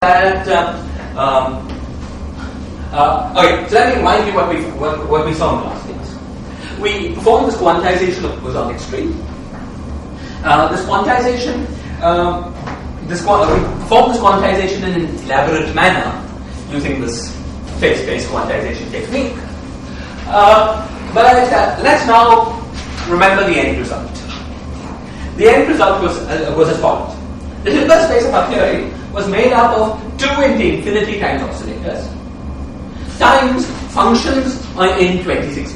that okay, so let me remind you what we saw in the last class. We performed this quantization of bosonic string. This quantization, we performed this quantization in an elaborate manner using this phase-space quantization technique. But let's now remember the end result. The end result was as follows. The Hilbert space of our theory was made up of 2 into infinity times oscillators times functions in 26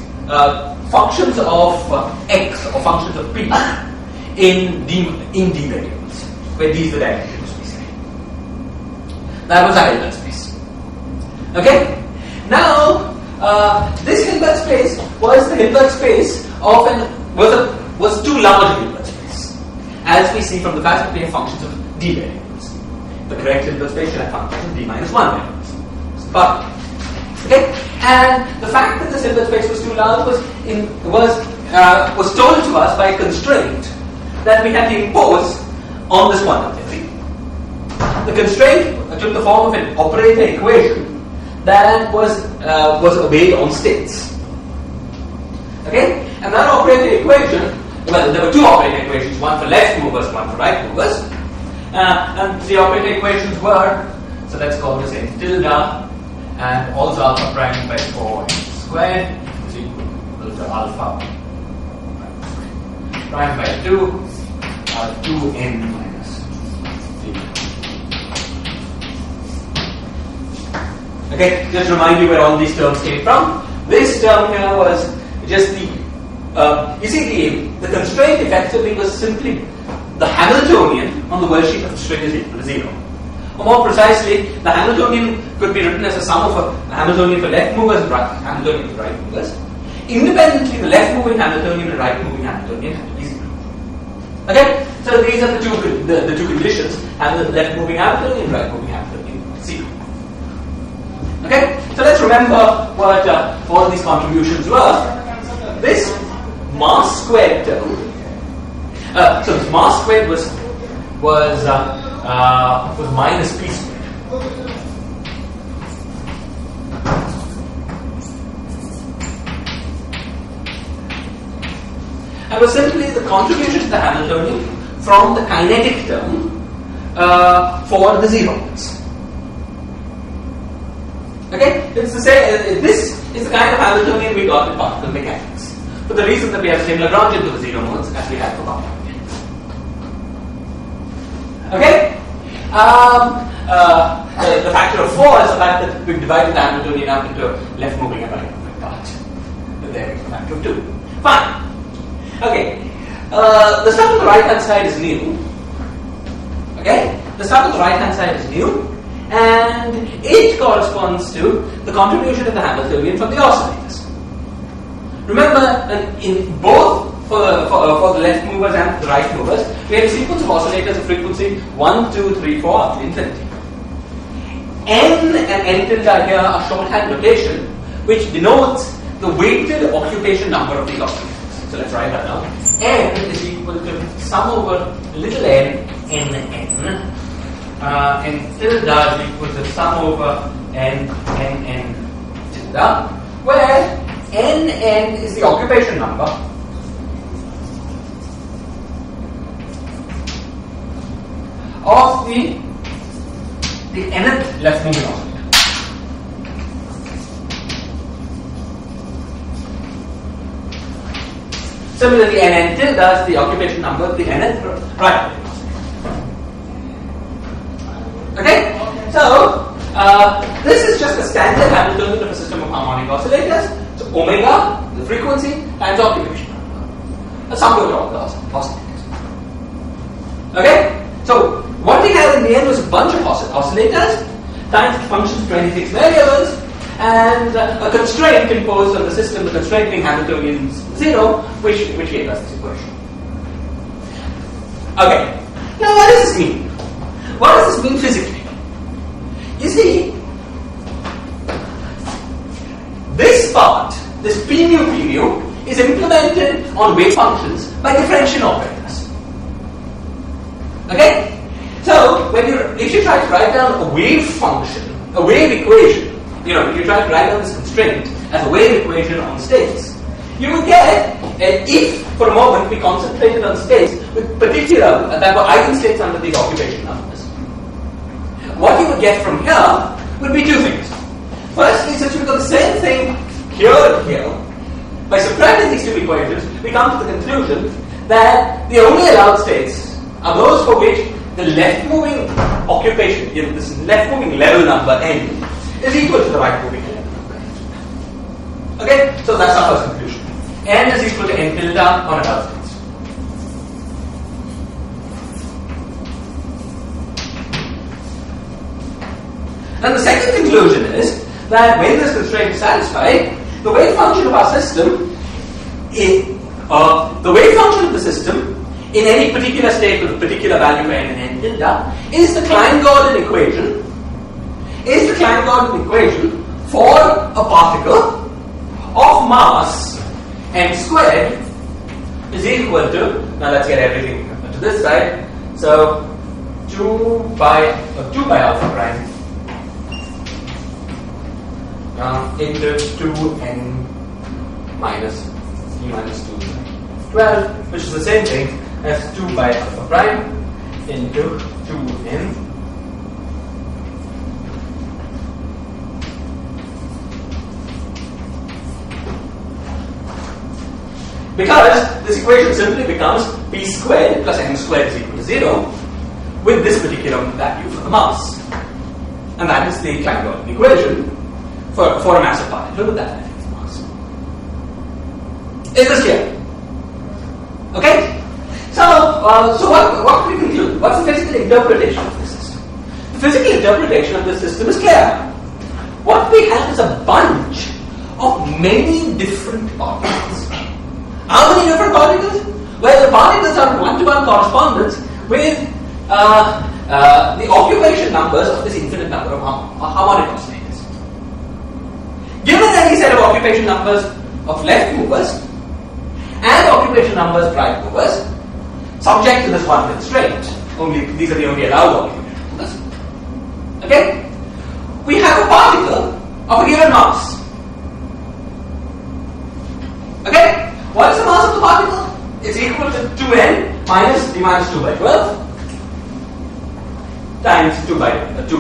functions of x or functions of p in d variables, where d is the dimensions we say. That was our Hilbert space. Okay. Now this Hilbert space was the Hilbert space of was too large a Hilbert space, as we see from the fact that we have functions of d variables. The correct Hilbert space should have functions of d minus 1 variables. But okay, and the fact that this Hilbert space was too large was told to us by a constraint that we had to impose on this quantum theory. The constraint took the form of an operator equation that was obeyed on states. Okay, and that operator equation, well, there were 2 operator equations, one for left movers, one for right movers. And the operator equations were, so let's call this n tilde, and also alpha prime by 4n squared is equal to alpha prime by 2 2n minus 3. Okay, just remind you where all these terms came from. This term here was just the you see the constraint effectively was simply the Hamiltonian on the worldsheet of the string is equal to 0. Or more precisely, the Hamiltonian could be written as a sum of a Hamiltonian for left movers and Hamiltonian for right movers. Independently, the left moving Hamiltonian and right moving Hamiltonian have to be 0. Okay, so these are the two conditions: left moving Hamiltonian, right moving Hamiltonian 0. Okay, so let's remember what all these contributions were. This mass squared term. So this mass squared was minus p squared. And was simply the contribution to the Hamiltonian from the kinetic term for the zeros. Okay, it's the same. This is the kind of Hamiltonian we got in particle mechanics, for the reason that we have the same Lagrangian to the zero modes as we have for quantum mechanics. Okay? The factor of 4 is the fact that we've divided the Hamiltonian up into left moving and right moving part. There is a factor of 2. Fine. Okay. The stuff on the right hand side is new. Okay? The stuff on the right hand side is new, and it corresponds to the contribution of the Hamiltonian from the oscillators. Remember, in both for the left movers and the right movers, we have a sequence of oscillators of frequency 1, 2, 3, 4 up to infinity. N and n tilde here are shorthand notation, which denotes the weighted occupation number of the oscillators. So let's write that down. N is equal to sum over little n, n, n. N tilde is equal to sum over n, n, n tilde, where n, n is the occupation number of the nth left moving oscillator. Similarly, n tilde is the occupation number of the nth right moving oscillator. Okay? So, this is just a standard Hamiltonian of a system of harmonic oscillators. So, omega, the frequency, times occupation number. A sum total of the oscillators. Okay? So, what we had in the end was a bunch of oscillators times functions of 26 variables and a constraint imposed on the system, the constraint being Hamiltonian 0, which gave us this equation. Okay, now what does this mean? What does this mean physically? You see, this part, this p mu, is implemented on wave functions by differential operators. Okay? So, So if you try to write down a wave function, a wave equation, if you try to write down this constraint as a wave equation on states, you would get, if for a moment we concentrated on states with particular, that were eigenstates under these occupation numbers, what you would get from here would be two things. Firstly, since we've got the same thing here and here, by subtracting these two equations, we come to the conclusion that the only allowed states are those for which the left-moving occupation, this left-moving level number n, is equal to the right-moving level number n. Okay, so that's our first conclusion. N is equal to n tilde on allowed states. And the second conclusion is that when this constraint is satisfied, the wave function of our system, the wave function of the system in any particular state with a particular value for n and n tilde is the Klein-Gordon equation. Is the Klein-Gordon equation for a particle of mass m squared is equal to, now let's get everything to this side. So 2 by alpha prime into 2n minus e minus 2 12, which is the same thing as 2 by alpha prime into 2n because this equation simply becomes p squared plus m squared is equal to 0 with this particular value for the mass, and that is the Klein-Gordon equation for a massive particle with that value of mass. Is this clear? Okay? So what do we conclude? What's the physical interpretation of this system? The physical interpretation of this system is clear. What we have is a bunch of many different particles. How many different particles? Well, the particles are in one-to-one correspondence with the occupation numbers of this infinite number of harmonic oscillators. Given any set of occupation numbers of left movers and occupation numbers of right movers, subject to this one constraint, these are the only allowed occupation numbers. Okay? We have a particle of a given mass. Okay? What is the mass of the particle? It's equal to 2n minus d minus 2 by 12 times 2 by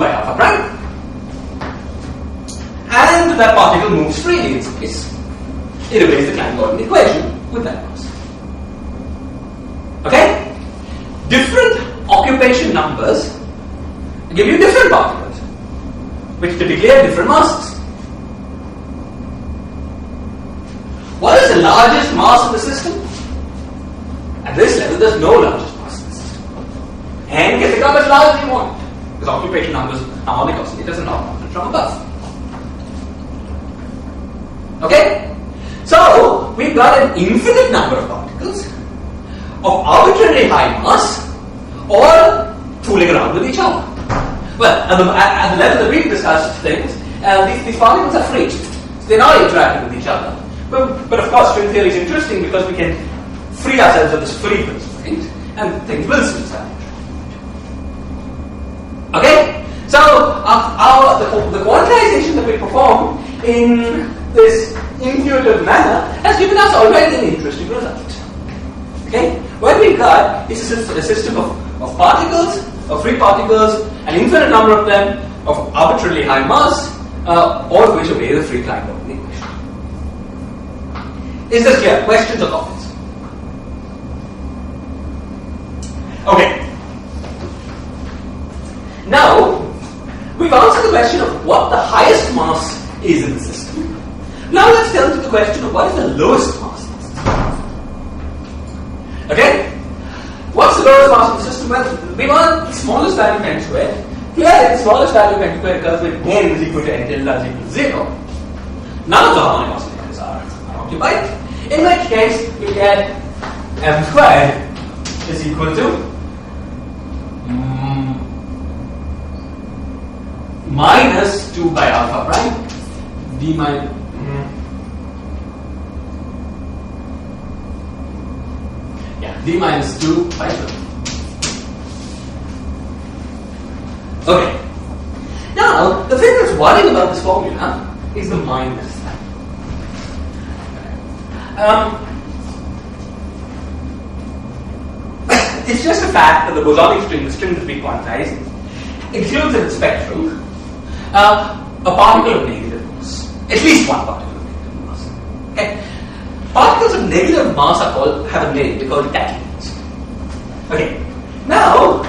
alpha prime. And that particle moves freely in space. It obeys the Klein-Gordon equation with that mass. Okay? Different occupation numbers give you different particles, which typically have different masses. What is the largest mass of the system? At this level, there's no largest mass in the system. N can become as large as you want, because occupation numbers, harmonic oscillators, are not counted from above. Okay? So, we've got an infinite number of particles of arbitrarily high mass, all fooling around with each other. Well, at the level that we've discussed things, these particles are free. So they're not interacting with each other. But of course, string theory is interesting because we can free ourselves of this free constraint and things will still start interacting. Okay? So, the quantization that we perform in this intuitive manner has given us already an interesting result. Okay? What we've got is a system of particles, of free particles, an infinite number of them, of arbitrarily high mass, all of which obey the free Klein-Gordon equation. Is this clear? Questions or comments? Okay. Now, we've answered the question of what the highest mass is in the system. Now let's turn to the question of what is the lowest mass in the system. Okay? What's the lowest mass of the system? Well, we want the smallest value of n squared. Here, the smallest value of n squared occurs when n is equal to n tilde is equal to 0. None of the harmonic oscillators are occupied. In which case, we get m squared is equal to minus 2 by alpha prime d minus d minus 2 by 12. Okay. Now, the thing that's worrying about this formula is the minus. It's just a fact that the bosonic string, the string that's being quantized, includes in its spectrum a particle of negative mass. At least one particle of negative mass. Okay? Particles of negative mass have a name, they're called tachyons. Okay. Now,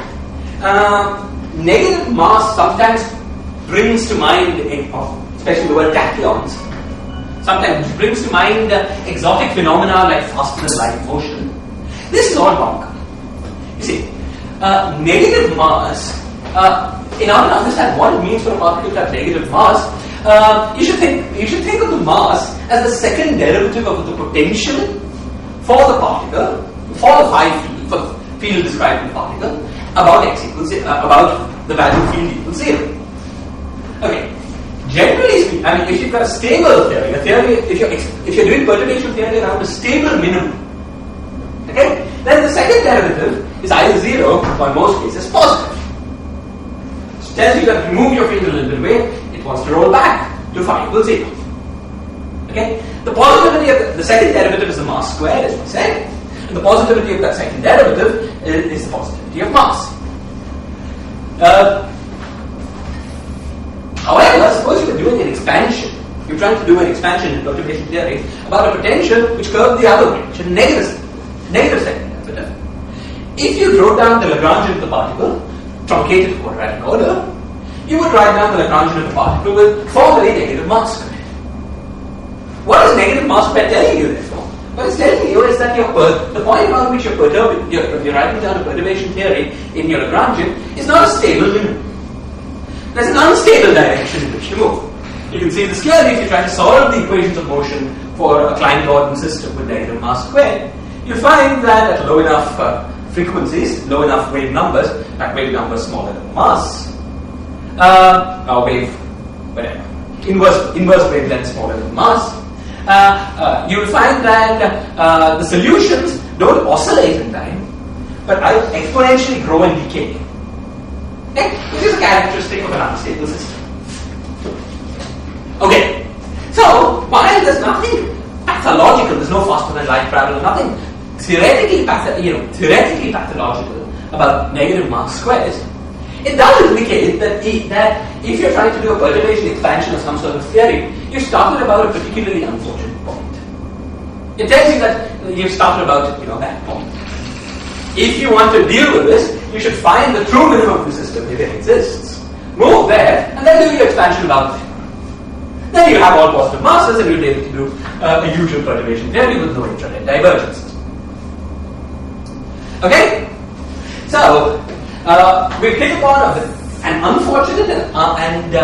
negative mass sometimes brings to mind, especially the word tachyons, sometimes brings to mind exotic phenomena like faster than light motion. This is all bunkum. You see, negative mass, in order to understand what it means for a particle to have negative mass, you should think of the mass as the second derivative of the potential for the particle, for the phi field, for the field described in the particle, about x equals about the value field equals 0. Okay. Generally speaking, I mean, if you've got a stable theory, if you're doing perturbation theory around a stable minimum, okay, then the second derivative is either 0 or in most cases positive. It tells you that you move your field a little bit away, it wants to roll back to phi equals 0. Okay? The positivity of the second derivative is the mass squared, as we said, and the positivity of that second derivative is the positivity of mass. However, suppose you are doing an expansion, you're trying to do an expansion in perturbation theory about a potential which curved the other way, which is negative second derivative. If you wrote down the Lagrangian of the particle, truncated quadratic order, you would write down the Lagrangian of the particle with formally negative mass squared. What is negative mass squared telling you therefore? What it's telling you is that the point around which you're writing down a perturbation theory in your Lagrangian is not a stable minimum. There's an unstable direction in which you move. You can see this clearly if you try to solve the equations of motion for a Klein-Gordon system with negative mass squared. You find that at low enough frequencies, low enough wave numbers, like wave numbers smaller than mass, or wave, whatever, inverse wavelength smaller than mass, you will find that the solutions don't oscillate in time, but exponentially grow and decay. Okay? Which is a characteristic of an unstable system. Okay. So, while there's nothing pathological, there's no faster than light travel, nothing theoretically pathological about negative mass squares, it does indicate that if you're trying to do a perturbation expansion of some sort of theory, you've started about a particularly unfortunate point. It tells you that you've started about that point. If you want to deal with this, you should find the true minimum of the system if it exists. Move there, and then do your expansion about it. Then you have all positive masses, and you'll be able to do a usual perturbation theory with no intranet divergences. Okay? So, we've hit upon an unfortunate and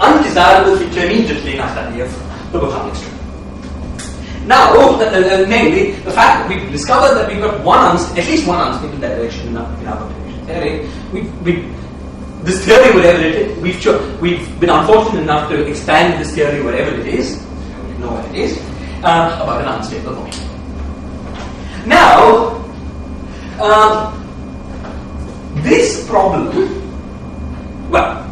undesirable feature immediately in our study of the bosonic string. Now, namely, the fact that we've discovered that we've got at least one unstable direction in our perturbation theory. This theory, whatever it is, we've been unfortunate enough to expand this theory, whatever it is, we know what it is, about an unstable motion. Now, this problem, well,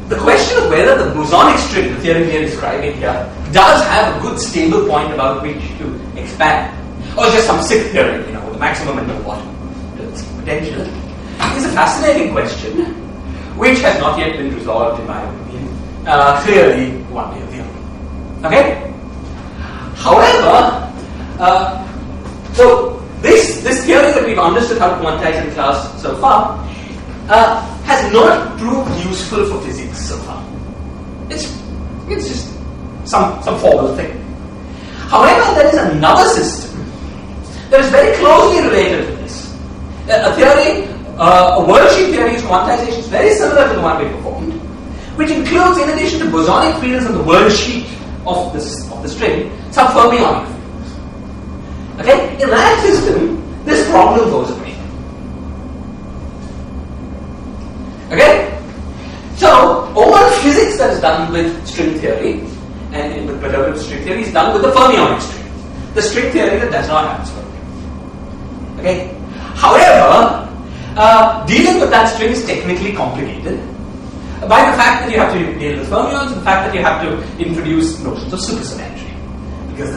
the question of whether the bosonic string, the theory we are describing here, does have a good stable point about which to expand, or just some sick theory, with the maximum and the bottom potential, is a fascinating question, which has not yet been resolved, in my opinion, clearly one way or the other. Okay? However, so this theory that we've understood how to quantize in class so far has not proved useful for physics so far. It's just some formal thing. However, there is another system that is very closely related to this. A theory, a worldsheet theory of quantization is very similar to the one we performed, which includes, in addition to bosonic fields on the worldsheet of the string, some fermionic fields. Okay? In that system, this problem goes away. Okay? So, all physics that is done with string theory and with perturbative string theory is done with the fermionic string, the string theory that does not have this fermionic. Okay? However, Dealing with that string is technically complicated by the fact that you have to deal with fermions and the fact that you have to introduce notions of supersymmetry. Because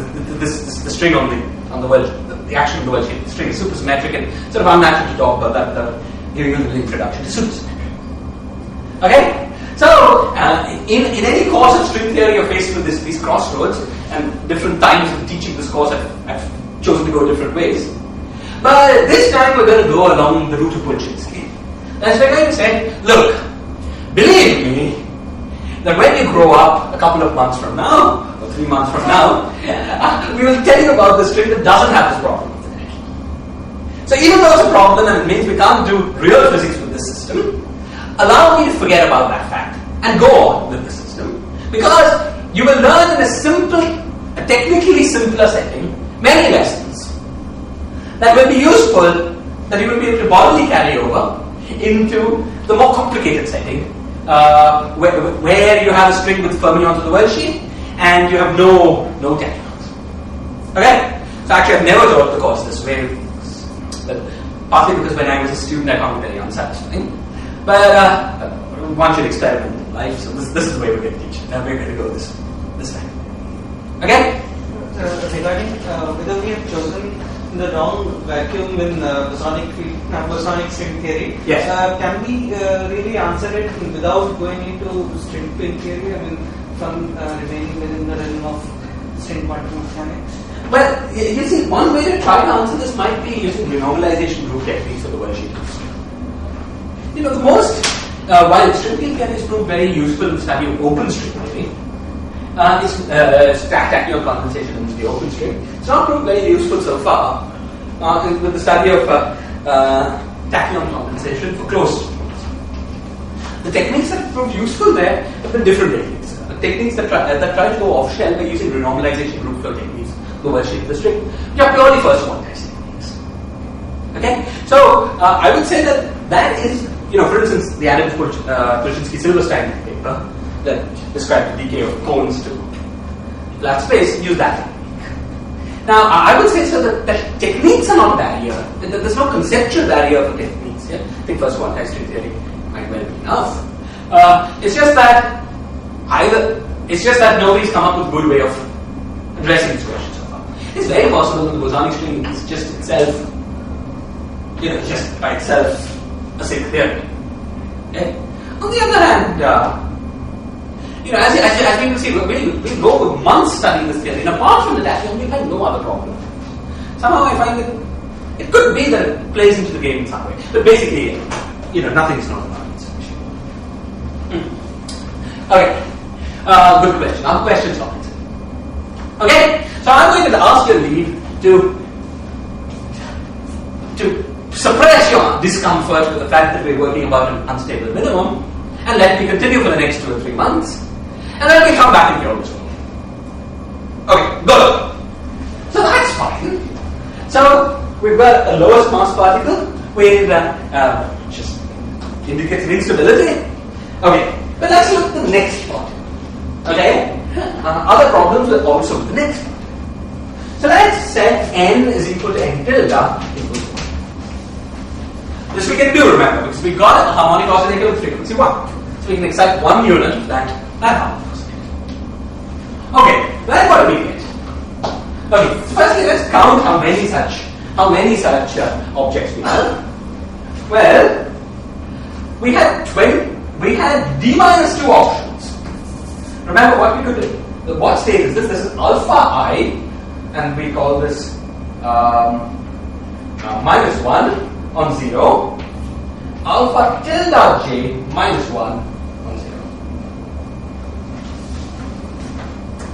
the string on the well, the action of the well shape, the string is supersymmetric and sort of unnatural to talk about that without giving you a little introduction to supersymmetry. Okay? So, in any course of string theory, you're faced with these crossroads, and different times of teaching this course I've chosen to go different ways. But this time we're going to go along the route of Polchinski. That's we're going to say, look, believe me, that when you grow up a couple of months from now, or 3 months from now, we will tell you about the string that doesn't have this problem with it. So even though it's a problem and it means we can't do real physics with this system, allow me to forget about that fact and go on with the system, because you will learn in a technically simpler setting, many lessons that will be useful, that you will be able to bodily carry over into the more complicated setting, where you have a string with fermions of the well sheet and you have no tachyons. Okay? So actually I've never taught the course this way, but partly because when I was a student I found it very unsatisfying. But one should experiment in life, so this is the way we're going to teach it. We're going to go this time. Okay? Regarding whether we have chosen the wrong vacuum in bosonic string theory, yes. Can we really answer it without going into string field theory? I mean, from remaining within the realm of string quantum mechanics? Well, you see, one way to try to answer this might be using renormalization group techniques for the well sheet. You know, the most, while string field theory is proved very useful in the study of open string theory, tachyon condensation in the open string. It's not proved very useful so far with the study of tachyon condensation for closed strings. The techniques that proved useful there have been different techniques. Techniques that try to go off shell by using renormalization group flow techniques to well shape the string, which are purely first quantized techniques. Okay? So I would say that is, for instance, the Adams-Polchinski-Silverstein paper that described the decay of cones to flat space, use that technique. Now, I would say so that techniques are not a barrier. There's no conceptual barrier for techniques. Yeah? I think first quantized string theory might well be enough. It's just that nobody's come up with a good way of addressing this question so far. It's very possible that the bosonic string is just itself, just by itself, a single theory. Okay? On the other hand, as we will see, we'll go with months studying this theory, and apart from the tachyon, we find no other problem. Somehow I find that it could be that it plays into the game in some way. But basically, nothing is not a Barnett solution. Okay. Good question. Now the question's not answered. Okay? So I'm going to ask your leave to suppress your discomfort with the fact that we're working about an unstable minimum, and let me continue for the next 2 or 3 months, and then we come back and cure this problem. Okay, good. So that's fine. So we've got a lowest mass particle with just indicates instability. Okay, but let's look at the next part. Okay, other problems will also be the next part. So let's set n is equal to n tilde equals 1. This we can do, remember, because we got a harmonic oscillator with frequency 1. So we can excite 1 unit of that harmonic oscillator. Okay, then what do we get? Okay, so firstly let's count how many such objects we have. Well, we had d minus 2 options. Remember what we could do. What state is this? This is alpha I, and we call this minus 1 on 0, alpha tilde j minus 1 on 0.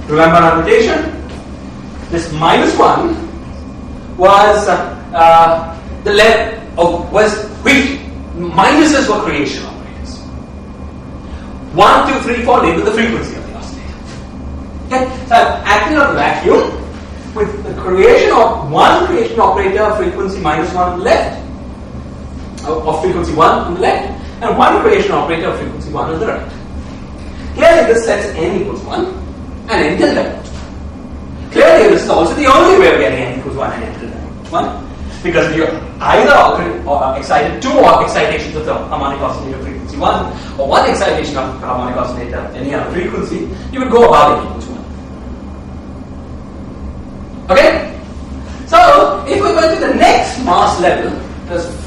Remember our notation? This minus 1 was the level of minuses were creation operators. 1, 2, 3, 4 label the frequency of the oscillator. Okay, so I'm acting on the vacuum with the creation of one creation operator frequency minus 1 on the left, of frequency 1 on the left, and one creation operator of frequency 1 on the right. Clearly this sets n equals 1 and n tilde equals 1. Clearly this is also the only way of getting n equals 1 and n tilde equals 1. because you either excited two excitations of the harmonic oscillator frequency 1 or one excitation of the harmonic oscillator at any other frequency, you would go above n equals 1. Okay? So, if we went to the next mass level,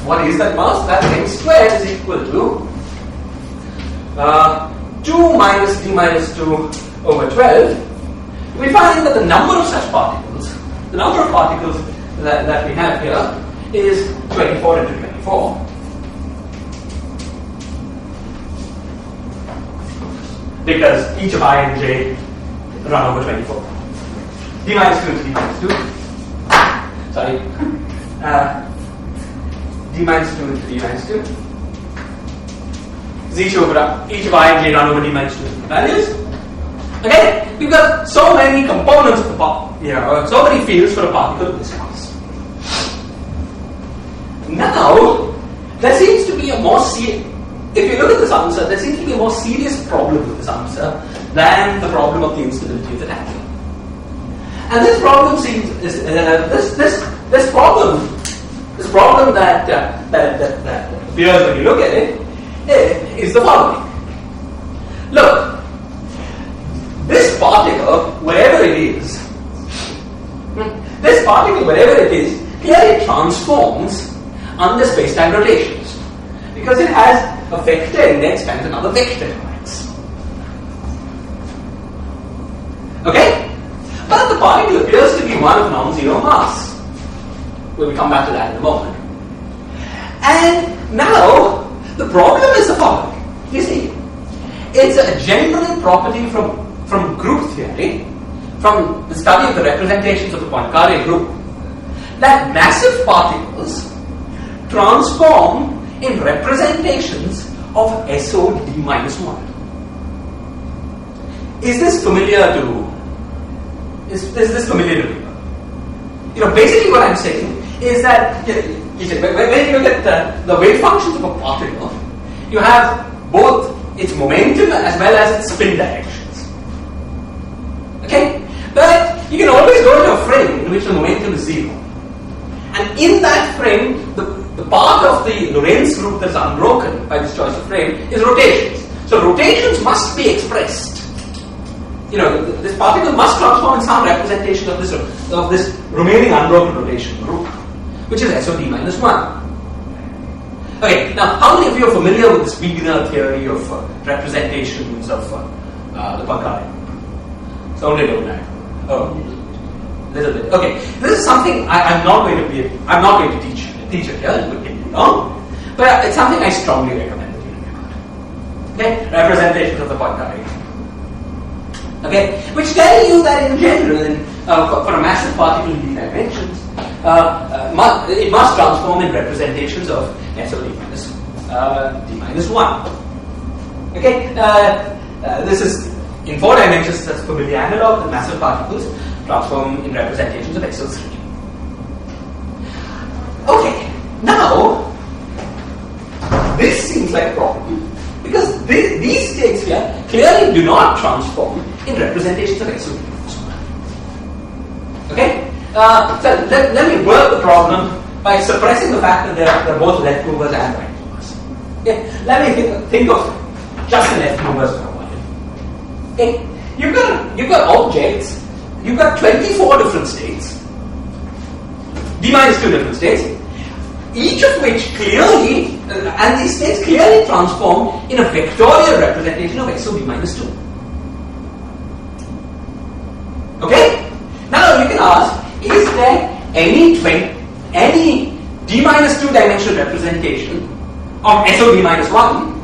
what is that mass? That m squared is equal to 2 minus d minus 2 over 12. We find that the number of such particles, the number of particles that we have here is 24 into 24. Because each of I and j run over 24. D minus 2 into d minus 2. Sorry. D minus 2 into d minus 2. Is each of I and j run over d minus 2 values. Okay? We've got so many components of the particle, so many fields for a particle of this mass. Now, there seems to be a more if you look at this answer, there seems to be a more serious problem with this answer than the problem of the instability of the atom. And this problem seems this problem that appears when you look at it is the following. Look, this particle, wherever it is, clearly transforms under space-time rotations because it has a vector index times another vector index. Okay? But the particle appears to be one of non-zero mass. We'll come back to that in a moment. And now, the problem is the following. You see, it's a general property from group theory, from the study of the representations of the Poincare group, that massive particles transform in representations of SOD minus 1. Is this familiar to you? Basically what I'm saying is that when you look at the wave functions of a particle, you have both its momentum as well as its spin directions. Okay? But you can always go into a frame in which the momentum is 0. And in that frame, the part of the Lorentz group that's unbroken by this choice of frame is rotations. So rotations must be expressed. This particle must transform in some representation of this remaining unbroken rotation group, which is SOD minus 1. Okay, now how many of you are familiar with this Wigner theory of representations of the Poincare group? So only a little bit. Oh, little bit. Okay, this is something I'm not going to teach it here. It would take too long, but it's something I strongly recommend that you learn about. Okay, representations of the Poincare. Okay, which tell you that in general, for a massive particle in d dimensions, it must transform in representations of SOD minus d minus 1. Okay, this is in 4 dimensions. That's familiar analog. The massive particles transform in representations of SO3. Okay, now this seems like a problem because these states here clearly do not transform in representations of SOD minus 1. Okay, so let me work the problem by suppressing the fact that they're both left movers and right movers. Okay, let me think of just the left movers for a while. Okay, you've got objects. You've got 24 different states, d minus 2 different states, each of which clearly, and these states clearly transform in a vectorial representation of SOD minus 2. Okay? Now you can ask, is there any d minus 2 dimensional representation of SOD minus 1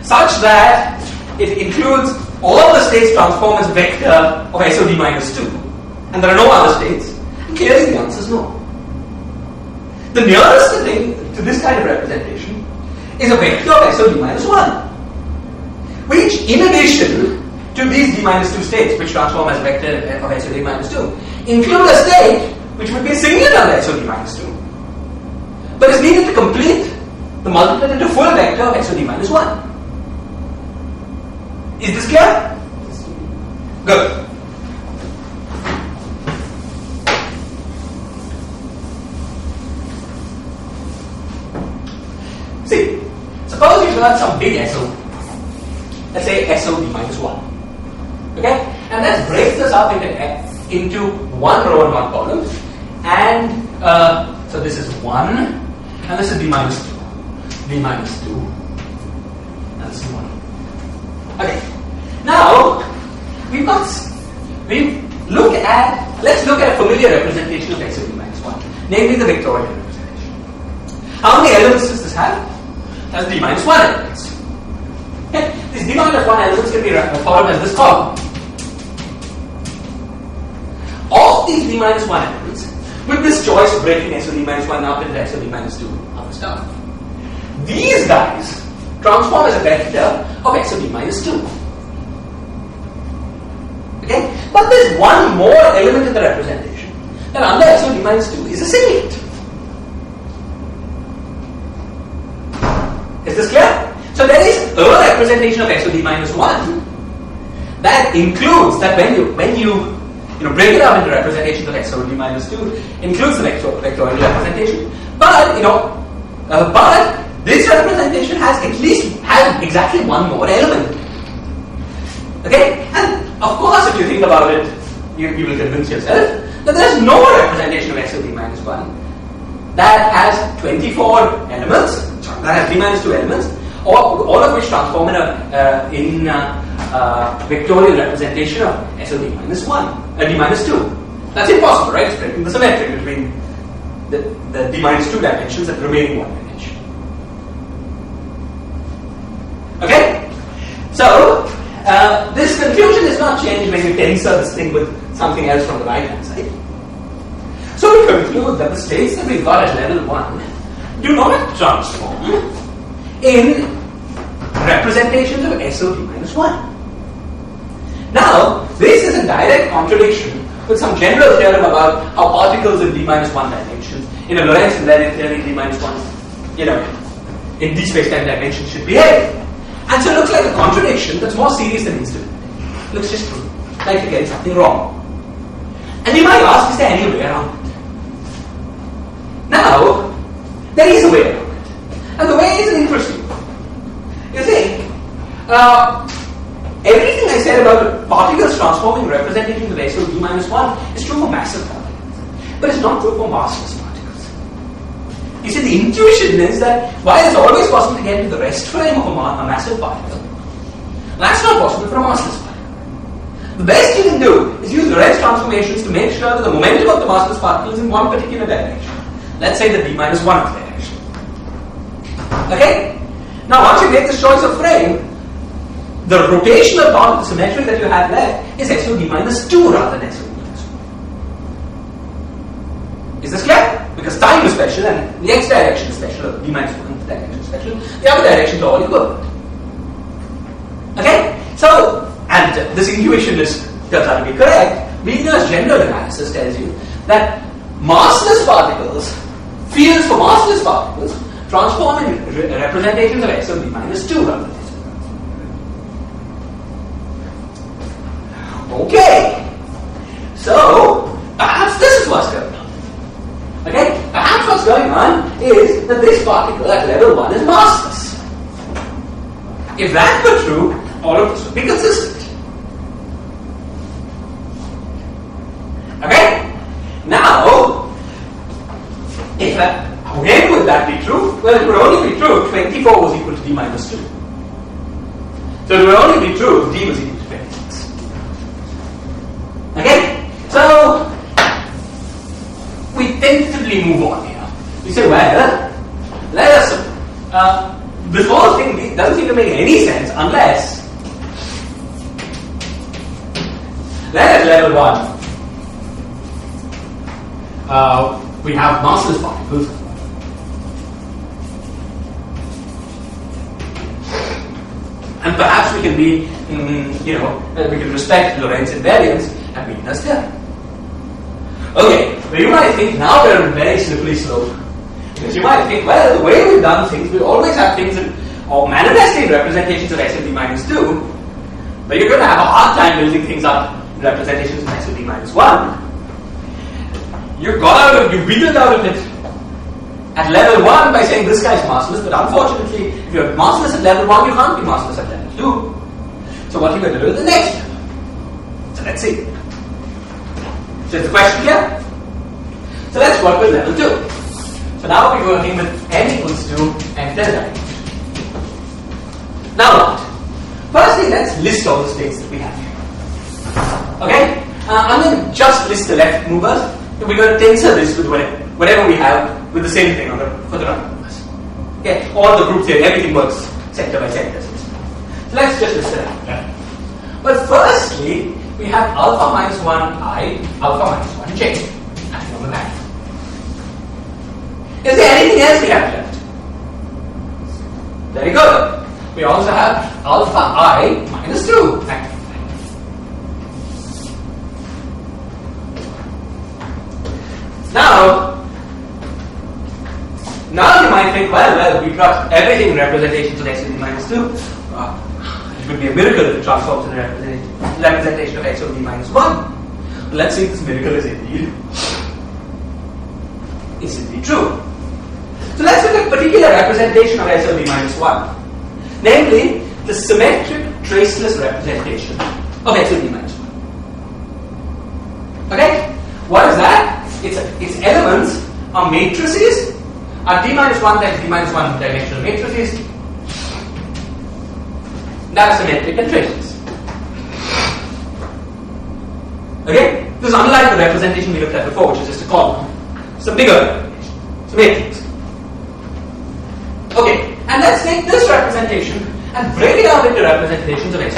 such that it includes all the states transform as vector of SOD minus 2 and there are no other states? Clearly the answer is no. The nearest thing to this kind of representation is a vector of SOD minus 1, which in addition to these d minus 2 states which transform as vector of SOD minus 2 include a state which would be a singlet under SOD minus 2 but is needed to complete the multiplicative full vector of SOD minus 1. Is this clear? Good. got some big SOD. Let's say SOD minus 1. Okay? And let's break this up into one row and one column. And so this is 1, and this is D minus 2. D minus 2. And this is 1. Okay. Now, let's look at a familiar representation of SOD minus 1, namely the Victorian representation. How many elements does this have? It has D minus 1 elements. Okay. These D minus 1 elements can be thought of as this column. Of these D minus 1 elements, with this choice of breaking SOD minus 1 up into SOD minus 2 other stuff, these guys transform as a vector of SOD minus 2. Okay? But there's one more element in the representation that under SOD minus 2 is a singlet. Is this clear? So there is a representation of SOD minus 1 that includes that when you break it up into representations of SOD minus 2, includes the vectorial representation. But but this representation has exactly one more element. Okay? And of course, if you think about it, you will convince yourself that there is no representation of SOD minus 1 that has 24 elements, that has D minus 2 elements, all of which transform in a vectorial representation of SOD minus 1, D minus 2. That's impossible, right? It's breaking the symmetry between the D minus 2 dimensions and remaining one dimension. Okay? So, this confusion is not changed when you tensor this thing with something else from the right hand side. So we conclude that the states that we've got at level 1 do not transform in representations of SOD minus 1. Now, this is in direct contradiction with some general theorem about how particles in D minus 1 dimensions, in a Lorentz invariant theory, D minus 1, in these space-time dimensions should behave. And so it looks like a contradiction that's more serious than needs to be. It looks just like you're getting something wrong. And you might ask, is there any way around it? Now, there is a way around it. And the way is interesting. You see, everything I said about particles transforming representations of SOD minus 1 is true for massive particles. But it's not true for massless particles. You see, the intuition is that while it's always possible to get into the rest frame of a massive particle, that's not possible for a massless particle. The best you can do is use Lorentz transformations to make sure that the momentum of the massless particle is in one particular direction. Let's say the D minus 1 direction. Okay? Now, once you make this choice of frame, the rotational part of the symmetry that you have left is SOD minus 2 rather than SOD minus 1. Is this clear? Because time is special and the x direction is special, or D minus 1 direction is special, the other directions are all equal. Okay? So, and this intuition turns out to be correct. Wigner's general analysis tells you that massless particles, fields for massless particles, transform in representations of SOD minus 2 rather than SOD minus 1. Okay. So, perhaps this is what's going on. Okay? Perhaps what's going on is that this particle at level 1 is massless. If that were true, all of this would be consistent. Okay? Now, when would that be true? Well, it would only be true if 24 was equal to D minus 2. So it would only be true if D was equal to 26. Okay? So, we tentatively move on here. We say, well, let us, this whole thing doesn't seem to make any sense unless, let at level 1, we have massless particles. And perhaps we can be, we can respect Lorentz invariance and Wigner's theorem. Okay, but you might think now we're on a very slippery slope. Because you might think, well, the way we've done things, we always have things or manifesting representations of SOD minus 2, but you're going to have a hard time building things up in representations of SOD minus 1. You wiggled out of it at level 1 by saying this guy is massless, but unfortunately, if you're massless at level 1, you can't be massless at level 2. So what are you going to do in the next level? So let's see. So it's a question here. So let's work with level 2. So now we're working with n equals to n delta. Now what? Firstly, let's list all the states that we have here. Okay? I'm going to just list the left movers. We're going to tensor this with whatever we have with the same thing for the right movers. Okay? All the group theory, everything works sector by sector. So let's just list it out. But firstly, we have alpha minus 1i, alpha minus 1j. Acting on the map. Is there anything else we have left? Very good. We also have alpha I minus 2 acting. Now you might think, well, we've got everything in representations of x to the minus 2. It would be a miracle if it transforms into representation of x over the minus 1. But let's see if this miracle is indeed true. So let's look at a particular representation of x over the minus 1. Namely, the symmetric traceless representation of x over the minus 1. Okay? What is that? Its elements are matrices, are d minus 1 times d minus 1 dimensional matrices that are symmetric and traceless. Okay? This is unlike the representation we looked at before, which is just a column. It's a bigger representation. It's a matrix. Okay, and let's take this representation and break it out into representations of x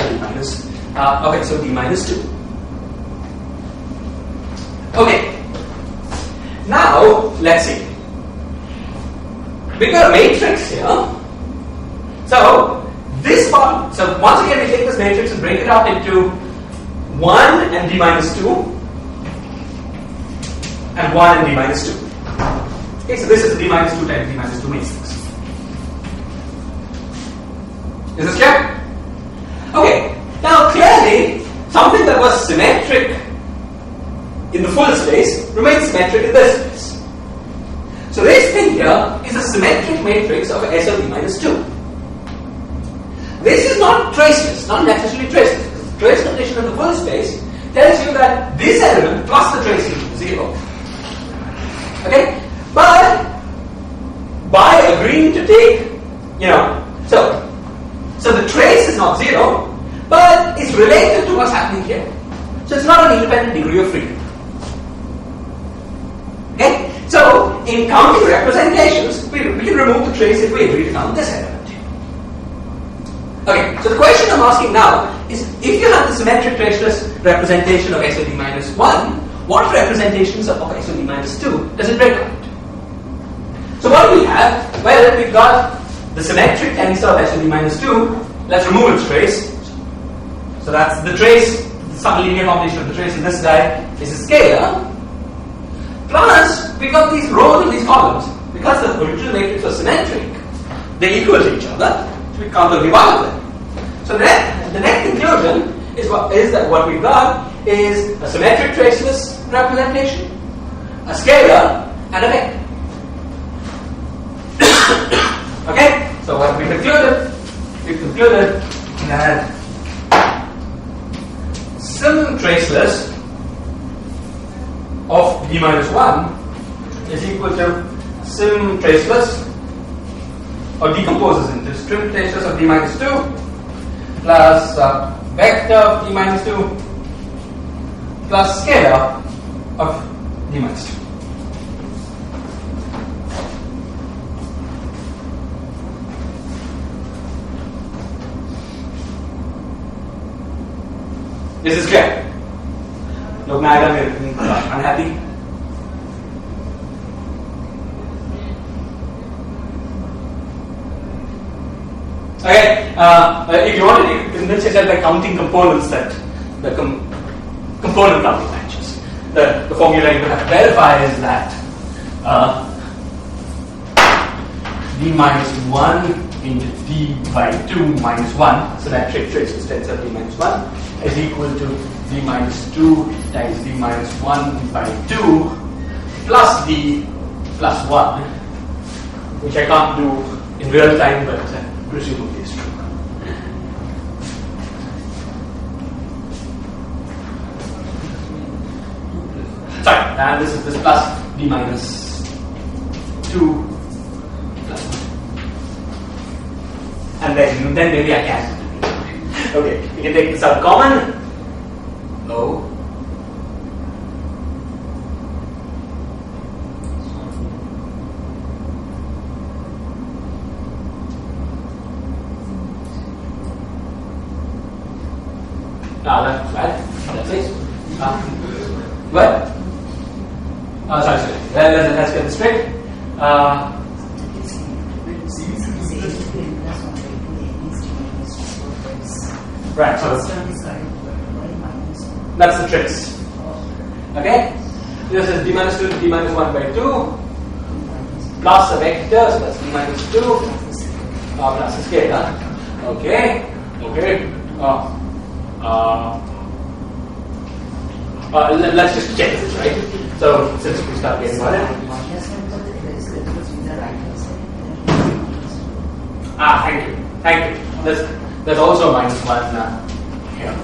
over d minus 2. Okay. Now, let's see. We've got a matrix here. So, this part, so once again we take this matrix and break it up into 1 and d minus 2 and 1 and d minus 2. Okay, so this is d minus 2 times d minus 2 matrix. Is this clear? Okay, now clearly something that was symmetric in the full space remains symmetric in this space. So this thing here is a symmetric matrix of S of d minus 2. This is not traceless, not necessarily traceless, because the trace condition of the full space tells you that this element plus the trace is 0. Okay? But by agreeing to take, so the trace is not 0, but it's related to what's happening here. So it's not an independent degree of freedom. Okay? So, in counting representations, we can remove the trace if we agree to count this element. Okay, so the question I'm asking now is, if you have the symmetric traceless representation of x over d minus 1, what representations of x over d minus 2 does it break out? So what do we have? Well, we've got the symmetric tensor of x over d minus 2. Let's remove its trace. So that's the trace, some linear combination of the trace in this guy is a scalar. Plus, we've got these rows and these columns. Because the original matrix was symmetric, they equal to each other, so we can't only one of them. So the net conclusion is that what we've got is a symmetric traceless representation, a scalar, and a vector. Okay? So what we've concluded that sim traceless of d minus 1 is equal to sim traceless, or decomposes into sim traceless of d minus 2 plus vector of d minus 2 plus scalar of d minus 2. This is clear. Look, madam, you're unhappy. Okay, if you want to convince yourself by counting components, that the component counting matches. The formula you have to verify is that d minus 1 into d by 2 minus 1, symmetric traceless tensor d minus 1, is equal to d minus 2 times d minus 1 by 2 plus d plus 1 which I can't do in real time, but presumably is true. Sorry, and this is this plus d minus 2 plus 1. And then maybe I can. Okay, we can take this out common. No. That's right. That's it. What? Sorry. Let's get this straight. Right. So that's the trace. Okay. This is d minus 2 to d minus 1 by 2 plus a vector, so that's d minus 2 plus a scalar. Okay. Let's just check this, right? So since we start getting on it. Thank you. There's also minus 1 here.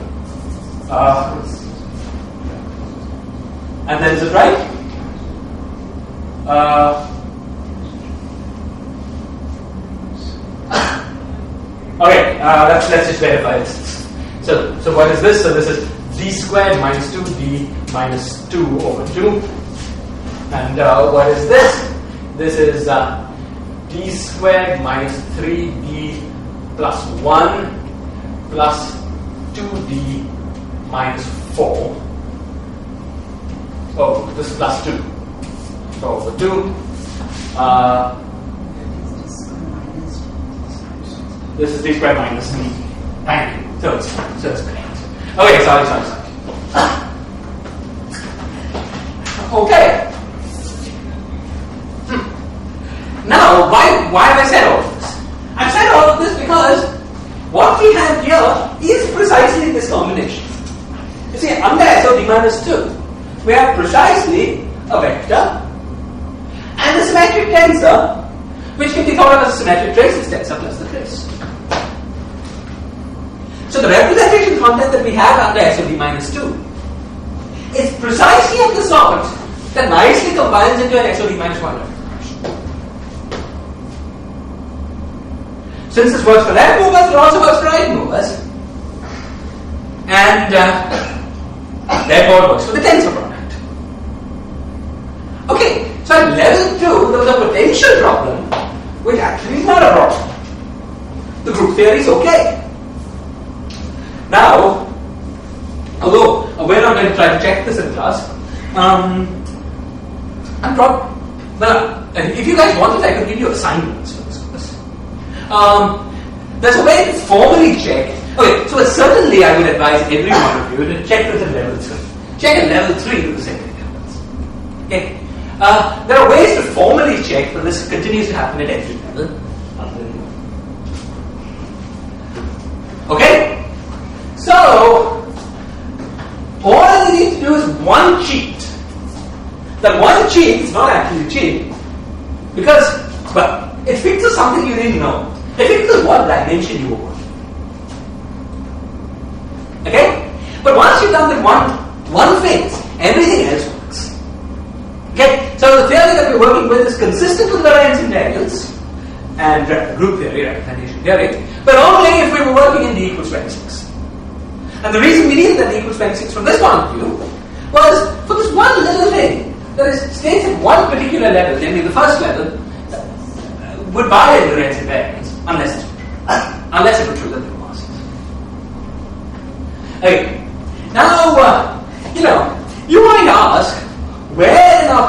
And then is it right? Okay, let's just verify this. So what is this? So this is d squared minus 2d minus 2 over 2. And what is this? This is d squared minus 3d plus 1 plus 2d minus 4. Oh, this is plus 2. So over 2. This is d squared minus d. Thank you. So it's correct. Okay, sorry. Okay. Now, why have I said all of this? I've said all of this because what we have here is precisely this combination. You see, under SO d minus 2, we have precisely a vector and a symmetric tensor, which can be thought of as a symmetric trace, is tensor plus the trace. So the representation content that we have under SO d minus 2 is precisely of the sort that nicely combines into an SO d minus 1 representation. Since this works for left movers, it also works for right movers, and therefore it works for the tensor product. Okay, so at level 2 there was a potential problem, which actually is not a problem. The group theory is okay. Now, although we're not going to try to check this in class, if you guys wanted, I could give you assignments for this course. There's a way to formally check. Okay, so certainly I would advise every one of you to check this at level 3. Check at level 3 with the second intervals. Okay. There are ways to formally check, but this continues to happen at every level. Okay? So, all you need to do is one cheat. That one cheat is not actually cheat because, well, it fixes something you didn't know. It fixes what dimension you were working. Okay? But once you've done the one fix, everything else works. Okay? So the theory that we're working with is consistent with Lorentz integrals and group theory, representation theory, but only if we were working in D equals 26. And the reason we needed that D equals 26 from this point of view was for this one little thing that stays at one particular level, namely the first level, would violate Lorentz invariance unless it were true that they were masses. Okay. Now, you might ask, where in our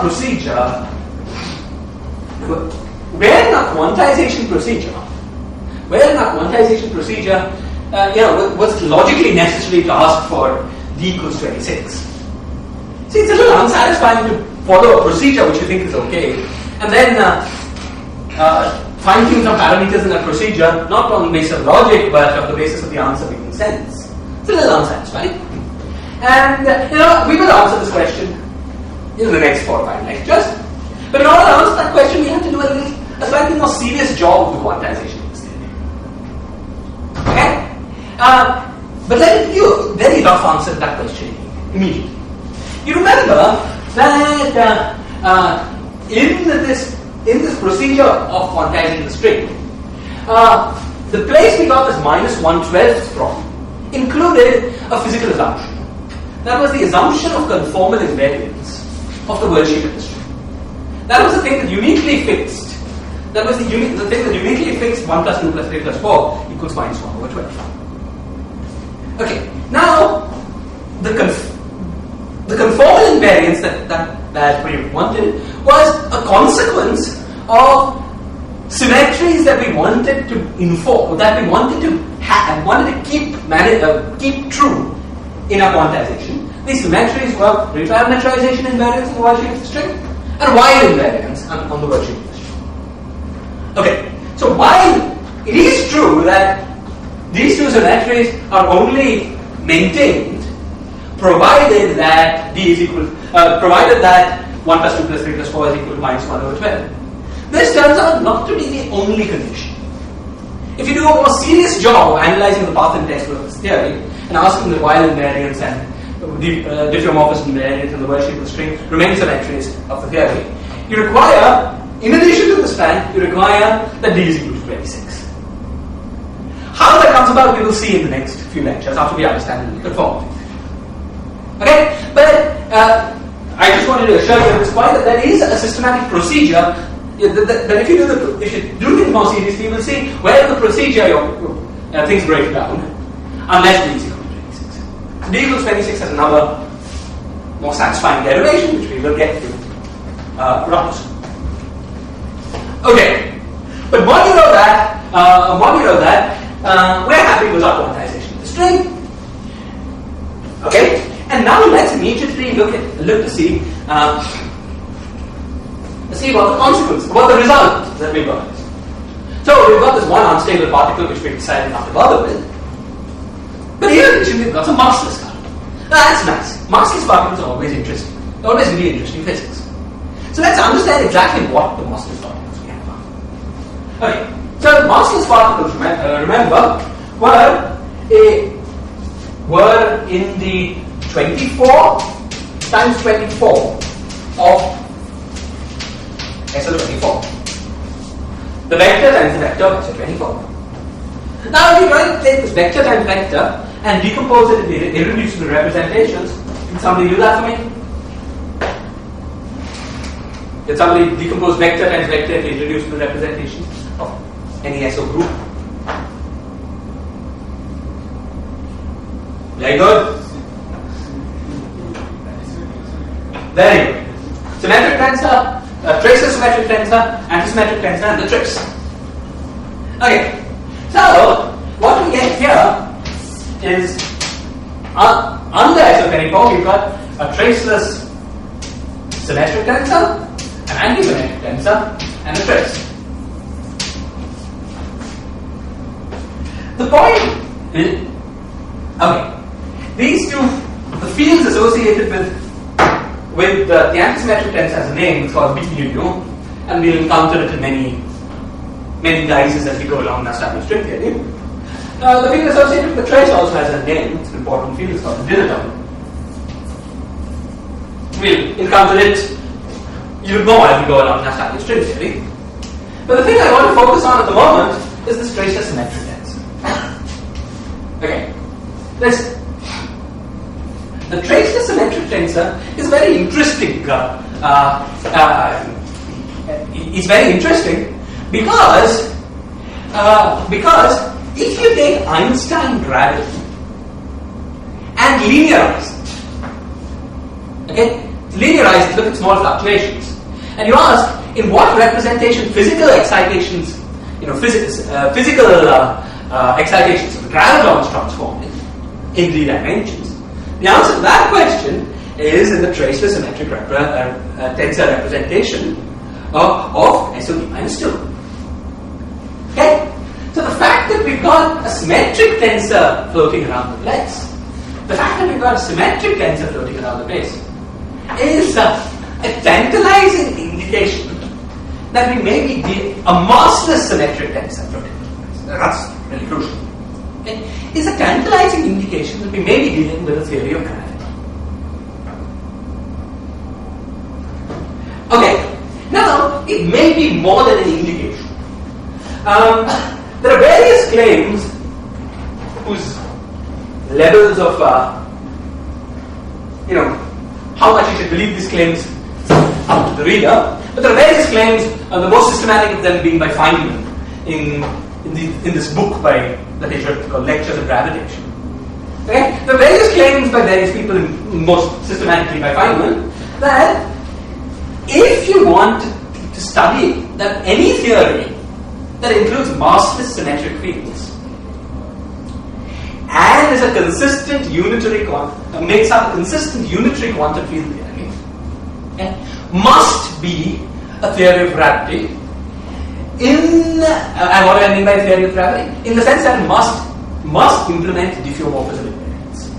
quantization procedure, what's logically necessary to ask for D equals 26? See, it's a little unsatisfying to follow a procedure which you think is okay, and then fine-tune some parameters in that procedure, not on the basis of logic, but on the basis of the answer making sense. It's a little unsatisfying. And, we will answer this question in the next 4 or 5 lectures. But in order to answer that question, we have to do a a slightly more serious job of the quantization of this theory. Okay? But let me give you a very rough answer to that question immediately. You remember that in this procedure of quantizing the string, the place we got this minus 1/12 from included a physical assumption. That was the assumption of conformal invariance of the word sheet of the string. That was the thing that uniquely fixed. That was the thing that uniquely fixed 1 plus 2 plus 3 plus 4 equals minus 1 over 12. Okay, now the conformal invariance that we wanted was a consequence of symmetries that we wanted to inform, that we wanted to have, wanted to keep true in our quantization. These symmetries were reparametrization invariance on the word sheet of the string and while invariance on the word sheet of the string. Okay, so while it is true that these two symmetries are only maintained provided that D is equal, provided that 1 plus 2 plus 3 plus 4 is equal to minus 1 over 12. This turns out not to be the only condition. If you do a more serious job of analyzing the path and textbook of this theory and asking the while invariance and the diffeomorphism invariance and the word sheet of the string remain symmetries of the theory, you require, in addition to the span, you require that D is equal to 26. How that comes about, we will see in the next few lectures after we understand the conformity. Okay, but I just wanted to assure you at this point that there is a systematic procedure. That if you do things more seriously, you will see where in the procedure things break down, unless D is equal to 26. So D equals 26 has another more satisfying derivation, which we will get to rather soon. Okay, but once you know that, we're happy with our quantization of the string. Okay, and now let's immediately look to see. See what the consequence, what the result that we got is. So we've got this one unstable particle which we decided not to bother with. But here in addition we've got some massless particles. Now that's nice. Massless particles are always interesting. They're always really interesting physics. So let's understand exactly what the massless particles we have. Okay. So massless particles, remember, were in the 24 times 24 of SL24. The vector times the vector of SL24. Now if you try to take this vector times vector and decompose it into irreducible representations, can somebody do that for me? Can somebody decompose vector times vector into irreducible representations of any SO group? Very good. Very good. Symmetric tensor, traceless symmetric tensor, antisymmetric tensor, and the trace. Okay, so what we get here is under SO24 we've got a traceless symmetric tensor, an antisymmetric tensor, and a trace. The point is, okay, these two, the fields associated with the antisymmetric tensor has a name, it's called BUU, and we'll encounter it in many guises as we go along in our stable string theory. The field associated with the trace also has a name, it's an important field, it's called the diatom. We'll encounter it, you know, as we go along in our stable string theory. But the thing I want to focus on at the moment is this traceless symmetric tensor. Okay, the traceless symmetric tensor is very interesting. It's very interesting because if you take Einstein gravity and linearize it, okay, linearize it, look at small fluctuations, and you ask in what representation physical excitations, physical excitations of the graviton is transformed in 3 dimensions. The answer to that question is in the traceless symmetric tensor representation of SOD minus 2. Okay? So the fact that we've got a symmetric tensor floating around the place, is a tantalizing indication that we may be a massless symmetric tensor floating. That's really crucial. Okay? Is a tantalizing indication that we may be dealing with a theory of gravity. Okay, now it may be more than an indication. There are various claims whose levels of, how much you should believe these claims up to the reader. But there are various claims, the most systematic of them being by Feynman in this book that he wrote called Lectures of Gravitation. Okay? There are various claims by various people, most systematically by Feynman, that if you want to study that any theory that includes massless symmetric fields and is a consistent unitary makes up a consistent unitary quantum field theory, okay, must be a theory of gravity. And what do I mean by theory of gravity? In the sense that it must implement diffeomorphism invariance.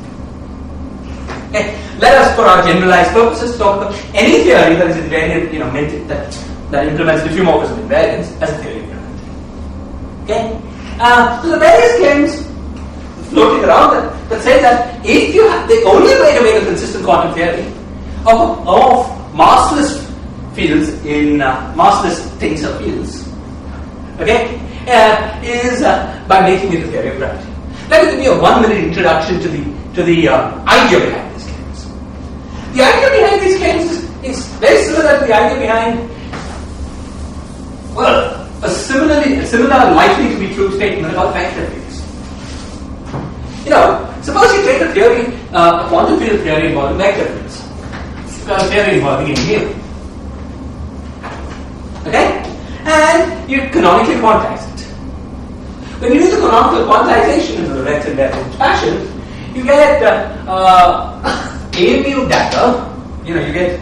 Okay, let us, for our generalized purposes, talk about any theory that is invariant, that implements diffeomorphism invariance as a theory of gravity. Okay, so the various claims floating around that say that if you have the only way to make a consistent quantum theory of massless fields in massless tensor fields, okay, is by making it a theory of gravity. Let me give you a 1-minute introduction to the idea behind these claims. The idea behind these claims is very similar to the idea behind, a similar likely to be true statement about vector fields. Suppose you take a theory, a quantum field theory involving vector fields, a theory involving mu. Okay? And you canonically quantize it. When you do the canonical quantization in the direct and indirect fashion, you get a mu dagger. You get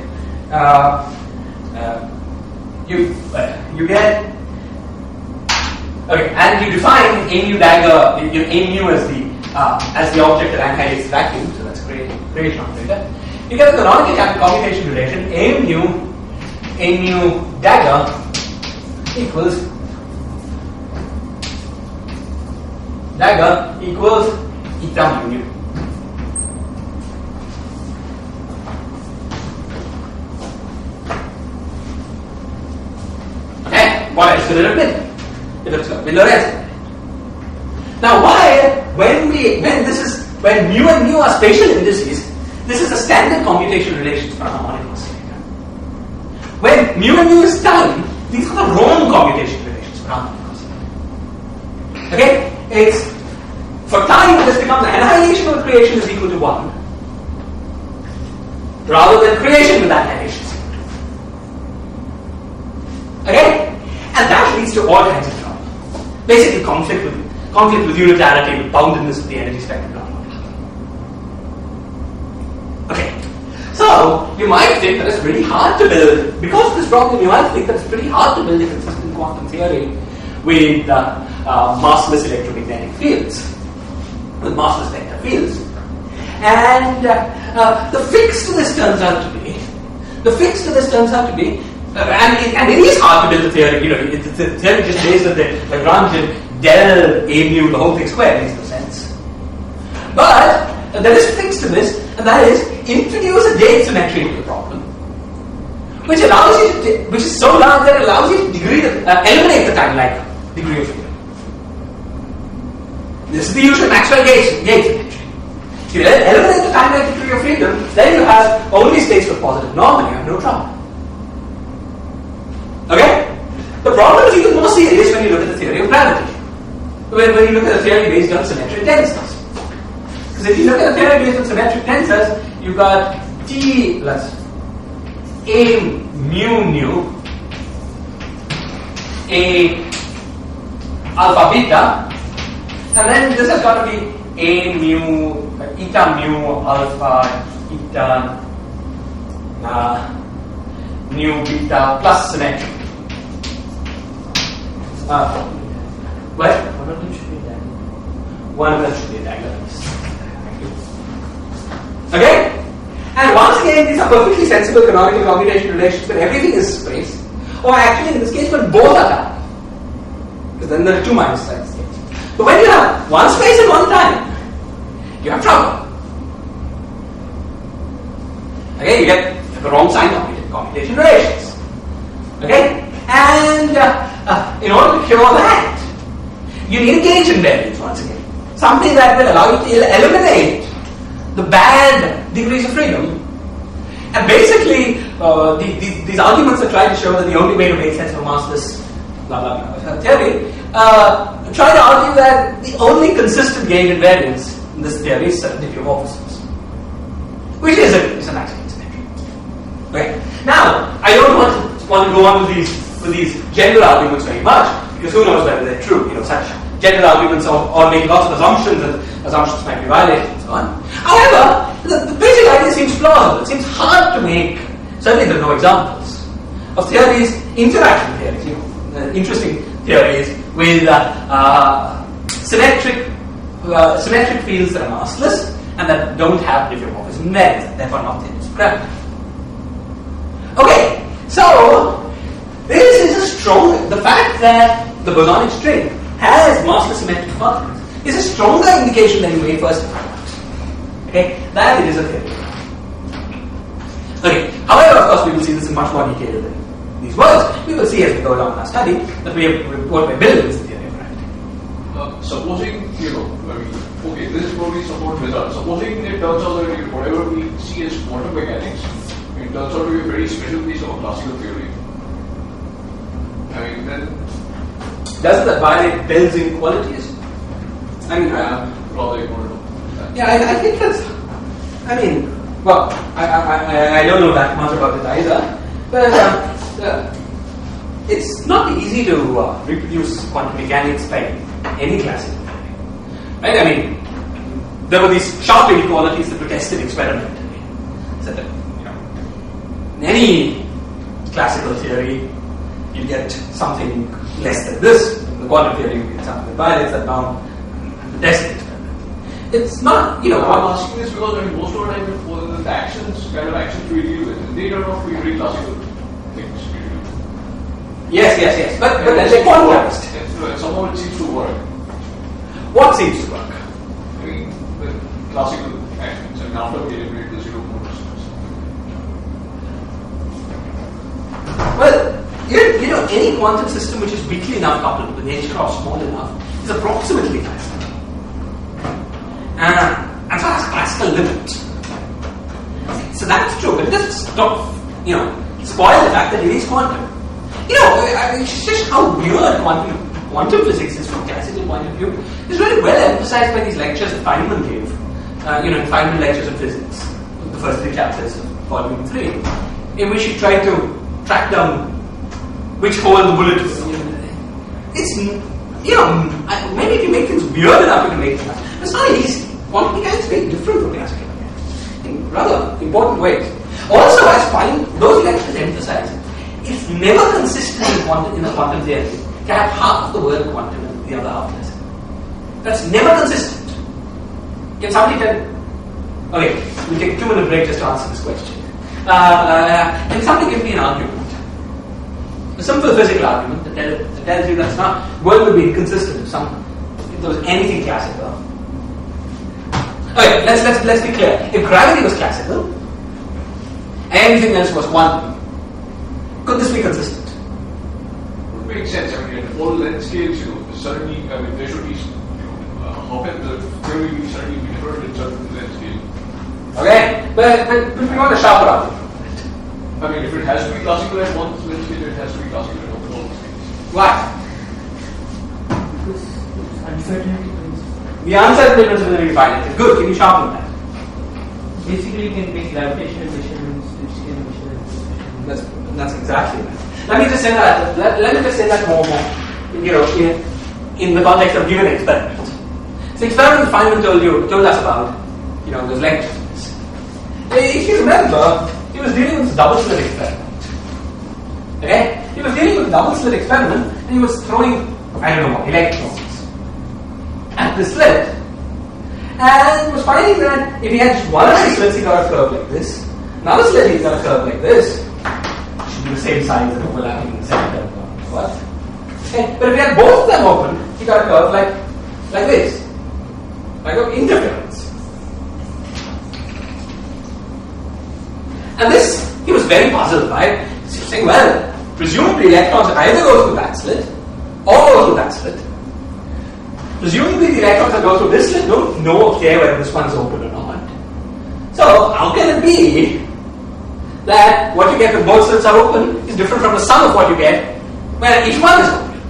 you get okay, and you define a mu dagger, a mu as the object that anti-its vacuum. So that's creation operator. You get the canonical commutation relation a mu dagger equals eta mu. Okay, what else could it have been? If it's got Miller. Now when mu and mu are spatial indices, this is a standard commutation relations for a harmonic oscillator. When mu and mu is time, these are the wrong commutation relations for a harmonic oscillator. Okay? It's for time this becomes annihilation of creation is equal to 1 rather than creation with annihilation is equal to 1. Okay? And that leads to all kinds of trouble. Basically conflict with unitarity, with boundedness of the energy spectrum. Okay. So you might think that it's really hard to build, because of this problem, you might think that it's pretty hard to build a consistent quantum theory with massless electromagnetic fields, with massless vector fields. And the fix to this turns out to be, and it is hard to build a theory, the theory just based on the Lagrangian del a mu, the whole thing squared, makes no sense. But there is a fix to this, and that is introduce a gauge symmetry into the problem, which allows you to, which is so large that it allows you to eliminate the time-like degree of freedom. This is the usual Maxwell gauge symmetry. If you eliminate the time-like degree of freedom, then you have only states with positive norm and you have no trouble. Okay? The problem is even more serious when you look at the theory of gravity. When you look at the theory based on symmetric tensors. Because if you look at the theory based on symmetric tensors, you've got T plus A mu A alpha beta, and then this has got to be A mu eta mu alpha eta mu beta plus symmetric. What? One of them should be a dagger. One of them should be a dagger. Okay? And once again, these are perfectly sensible canonical commutation relations where everything is space. or actually in this case when both are tiny. Because then there are two minus signs. But when you have one space and one time, you have trouble. Okay, you get the wrong sign computation relations. Okay, and in order to cure that, you need a gauge invariance once again. Something that will allow you to eliminate the bad degrees of freedom. And basically, these arguments are trying to show that the only way to make sense of a massless blah blah blah theory try to argue that the only consistent gauge invariance in this theory is certainty of opposites, which is a maximum symmetry. Okay. Now, I don't want to go on with these general arguments very much, because who knows whether they're true. Such general arguments or make lots of assumptions, and assumptions might be violated and so on. However, the basic idea seems plausible. It seems hard to make. Certainly, there are no examples of theories, interaction theories, interesting theories with symmetric fields that are massless and that don't have diffeomorphism invariance, therefore not theories of gravity. Okay, so this is the fact that the bosonic string has massless symmetric components is a stronger indication than you may first find out. Okay, that it is a theory. Okay, however, of course, we will see this in much more detail than these words. We will see as we go along in our study that what we're building is the theory of gravity. Supposing, okay, this is probably support results. Supposing it turns out that whatever we see as quantum mechanics, it turns out to be a very special piece of a classical theory. Then doesn't that violate Bell's inequalities? probably going to. Yeah, I think that's. Well, I don't know that much about it either, but it's not easy to reproduce quantum mechanics by any classical theory, right? There were these sharp inequalities that were tested experimentally. So that in any classical theory, you get something less than this. In the quantum theory, you get something that violates that bound. The tested experiment. It's not, I'm asking this because most of the time, the actions we deal with, they turn out to be very classical things. Yes. But they're quantized. Somehow it seems to work. What seems to work? The classical actions, and after we eliminate the zero modus. Well, any quantum system which is weakly enough coupled with nature or small enough is approximately classical. And so has classical limit. So that's true, but it doesn't stop, spoil the fact that it is quantum. It's just how weird quantum physics is from a classical point of view. It's really well emphasized by these lectures that Feynman gave, in Feynman lectures on physics, the first 3 chapters of volume 3, in which he tried to track down which hole the bullet was. It's, maybe if you make things weird enough, you can make things. It's not easy. Quantum mechanics is very different from classical mechanics in rather important ways. Also, as those lectures emphasize, it's never consistent in a quantum theory to have half of the word quantum and the other half classical. That's never consistent. Can somebody tell me? Okay, we'll take a 2-minute break just to answer this question. Can somebody give me an argument? A simple physical argument that tells you that's not, world would be inconsistent if there was anything classical. Okay, let's be clear. If gravity was classical, everything else was quantum, could this be consistent? Would make sense. In all length scales, certainly, there should be, how can the theory be certainly be different in certain length scales? Okay, but we want a sharper argument. If it has to be classical at one length scale, it has to be classical at all scales. Why? Because uncertainty principle. The uncertainty principle will be finite. Good, can you sharpen that? Basically, you can make gravitational measurements which can measure. That's exactly right. Let me just say that. Let me just say that more. In the context of given experiment. So, experiment Feynman told us about. Those lectures. If you remember, he was dealing with double slit experiment. Okay, he was dealing with double slit experiment, and he was throwing electrons at the slit, and was finding that if he had one of these slits, he got a curve like this. Another slit, he got a curve like this. the same size and overlapping in the center. What? Okay. But if you have both of them open, you got a curve like this, like of interference. And this, he was very puzzled by it. He was saying, well, presumably electrons either go through that slit or go through that slit. Presumably the electrons that go through this slit don't care whether this one's open or not. So how can it be that what you get when both slits are open is different from the sum of what you get when each one is open?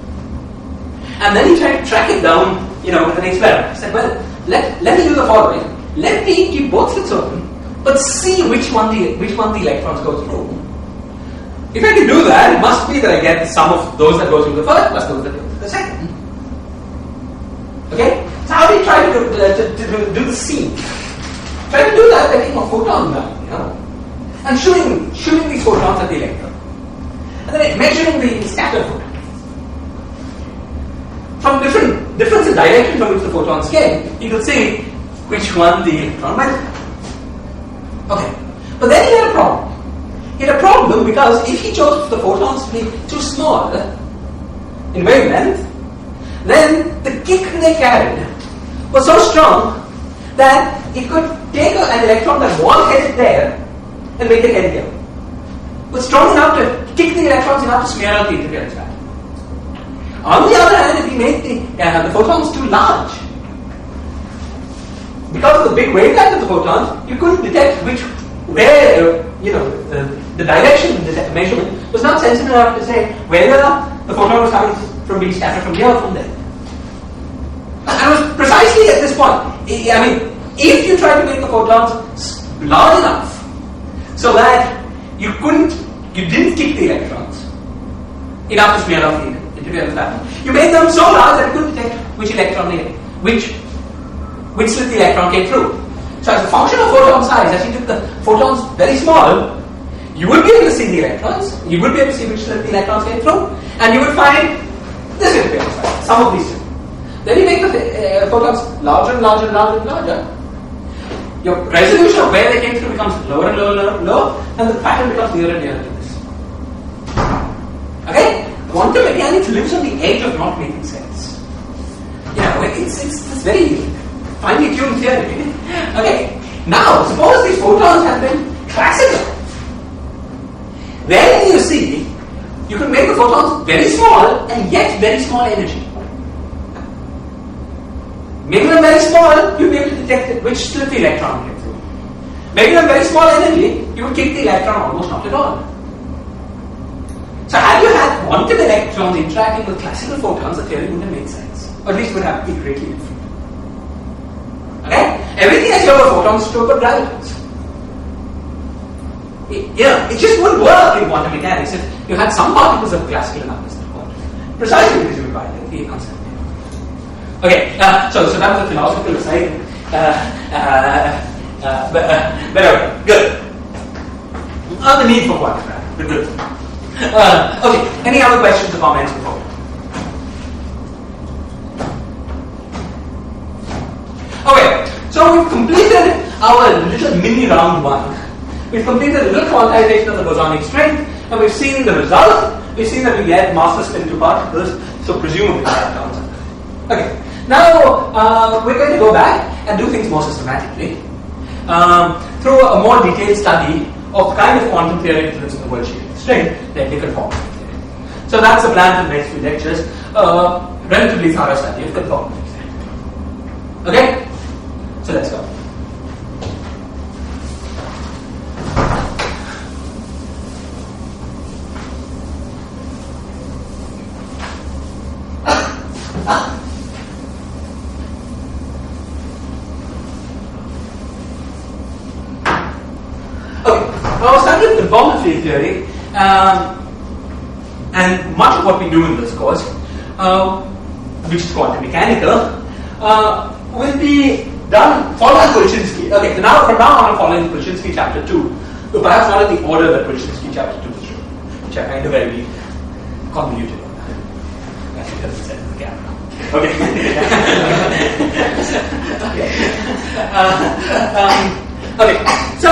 And then he tried to track it down, with an experiment. He said, well, let me do the following. Let me keep both slits open, but see which one the electrons go through. If I can do that, it must be that I get the sum of those that go through the first plus those that go through the second. Okay? So how do you try to do the scene? Try to do that by taking a photon gun, and shooting these photons at the electron. And then measuring the scattered photon. From difference in direction from which the photons came, you could see which one the electron might be. Okay. But then he had a problem. He had a problem because if he chose the photons to be too small in wavelength, then the kick they carried was so strong that it could take an electron that was headed there and make it head here. It was strong enough to kick the electrons enough to smear out the interference pattern. On the other hand, if we make the photons too large, because of the big wavelength of the photons, you couldn't detect the direction of the measurement was not sensitive enough to say whether the photon was coming from being scattered from here or from there. And it was precisely at this point. If you try to make the photons large enough so that you didn't kick the electrons enough to smear out the interference pattern, you made them so large that you couldn't detect which slit the electron came through. So as a function of photon size, as you took the photons very small, you would be able to see the electrons, you would be able to see which slit the electrons came through, and you would find this interference pattern, some of these two. Then you make the photons larger and larger and larger and larger. Your resolution of where they came through becomes lower and lower and lower, and the pattern becomes nearer and nearer to this. Okay? Quantum mechanics lives on the edge of not making sense. It's very finely tuned theory. Okay, now suppose these photons have been classical. Then you see, you can make the photons very small and yet very small energy. Making them very small, you'll be able to detect which slit the electron came through. Making them very small energy, you would kick the electron almost not at all. So had you had quantum electrons interacting with classical photons, the theory wouldn't have made sense. Or at least would have to be greatly different. Okay? Everything has your photons to open gravitons. It just wouldn't work in quantum mechanics if you had some particles of classical and others that weren't. Precisely because you would violate the concept. Okay, so that was a philosophical aside. But okay, good. The need for quantum gravity, good. Okay, any other questions or comments before? Okay, so we've completed our little mini round one. We've completed a little quantization of the bosonic string, and we've seen the result. We've seen that we get master spin 2 particles, so presumably that counts. Okay, now we're going to go back and do things more systematically through a more detailed study of the kind of quantum theory influence in the world shaping string that they conformity theory. So that's the plan for the next few lectures. Relatively thorough study of conformity theory. Okay? So let's go. Our study of conformity theory, and much of what we do in this course, which is quantum mechanical, will be done following Kolchinsky. Okay, so now from now on I'm following Kolchinsky chapter 2, but perhaps not in the order that Kolchinsky chapter 2 is written, which I find very convoluted. As it doesn't set in the camera. Okay. Okay. So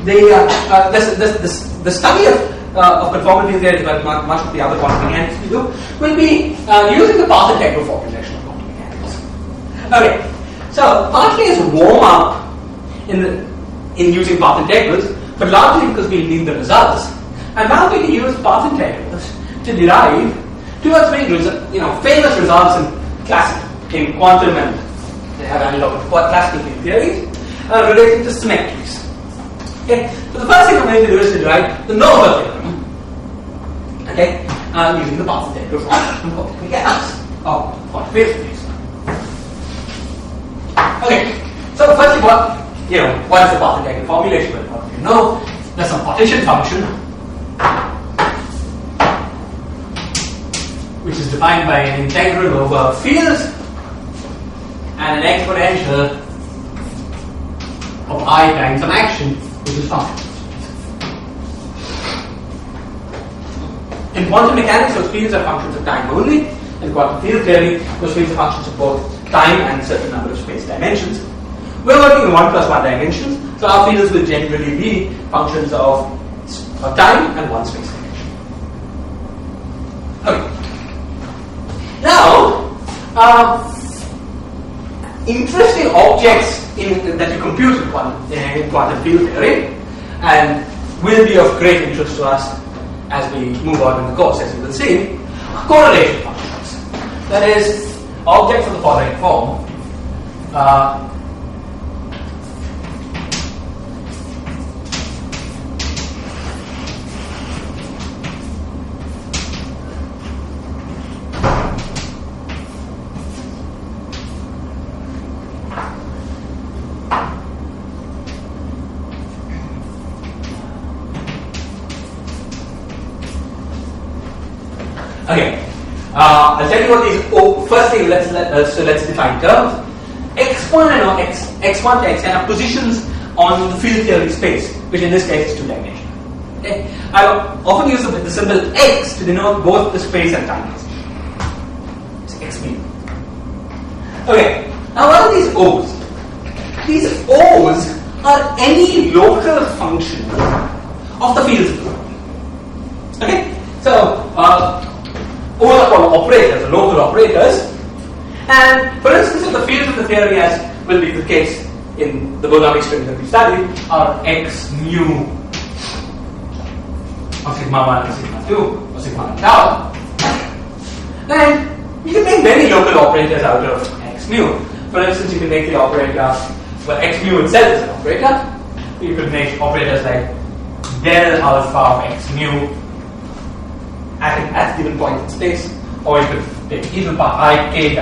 the study of conformity theory, but much of the other quantum mechanics we do, will be using the path integral formulation of quantum mechanics. Okay, so partly as a warm up in using path integrals, but largely because we need the results. And now we can use path integrals to derive two or three famous results in quantum, and they have analog classical field theories relating to symmetries. Okay, so the first thing I'm going to do is to derive the Nova theorem. Okay, using the path integral formulation of quantum mechanics of quantum field theories. Okay, so firstly, what is the path integral formulation? Well, how do you know? There's some partition function which is defined by an integral over fields and an exponential of I times some action, which is function. In quantum mechanics, those fields are functions of time only. In quantum field theory, those fields are functions of both time and a certain number of space dimensions. We're working in 1 plus 1 dimensions, so our fields will generally be functions of time and one space dimension. Okay. Now, interesting objects that you compute in quantum field theory, and will be of great interest to us as we move on in the course, as you will see, are correlation functions. That is, objects of the following form. Okay, I'll tell you what these. First thing, let's define terms. X1 and x1 to xn are positions on the field theory space, which in this case is 2-dimensional. Okay, I often use the symbol x to denote both the space and time. It's xb. Okay, now what are these O's? These O's are any local function of the field theory. Okay, so. O's are called operators, local operators, and for instance, if the fields of the theory, as will be the case in the Bolognese string that we studied, are x mu of sigma 1 and sigma 2 or sigma and tau, then you can make many local operators out of x mu. For instance, you can make the operator, well, x mu itself is an operator. You could make operators like del alpha of x mu at a given point in space, or you could take e to the power I k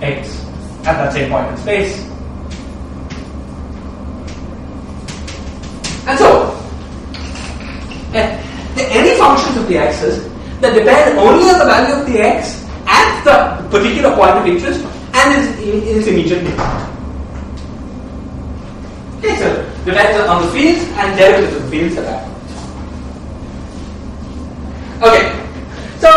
x at that same point in space, and so any functions of the x's that depend only on the value of the x at the particular point of interest and is immediate neighborhood. Okay, so depends on the fields and derivatives of the fields at that point. Okay. So,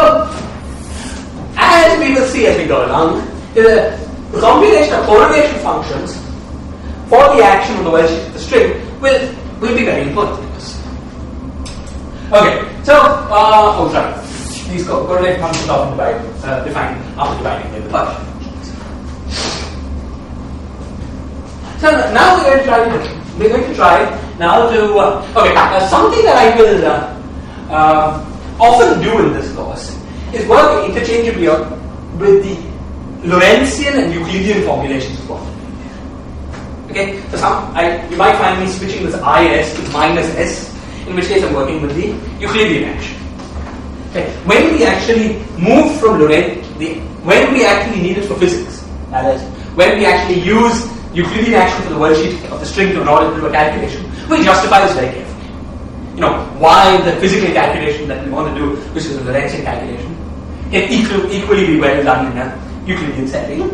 as we will see as we go along, the combination of correlation functions for the action on the wedge sheet of the string will be very important to us. Okay, so, these correlation functions are often defined after dividing by the partial functions. So now we're going to try now to something that I will often do in this course is work interchangeably with the Lorentzian and Euclidean formulations of quantum field. Okay, so you might find me switching this is to minus s, in which case I'm working with the Euclidean action. Okay, when we actually move from when we actually need it for physics, that is, when we actually use Euclidean action for the worldsheet of the string in order to do a calculation, we justify this very carefully. Why the physical calculation that we want to do, which is a Lorentzian calculation, can equally be well done in a Euclidean setting.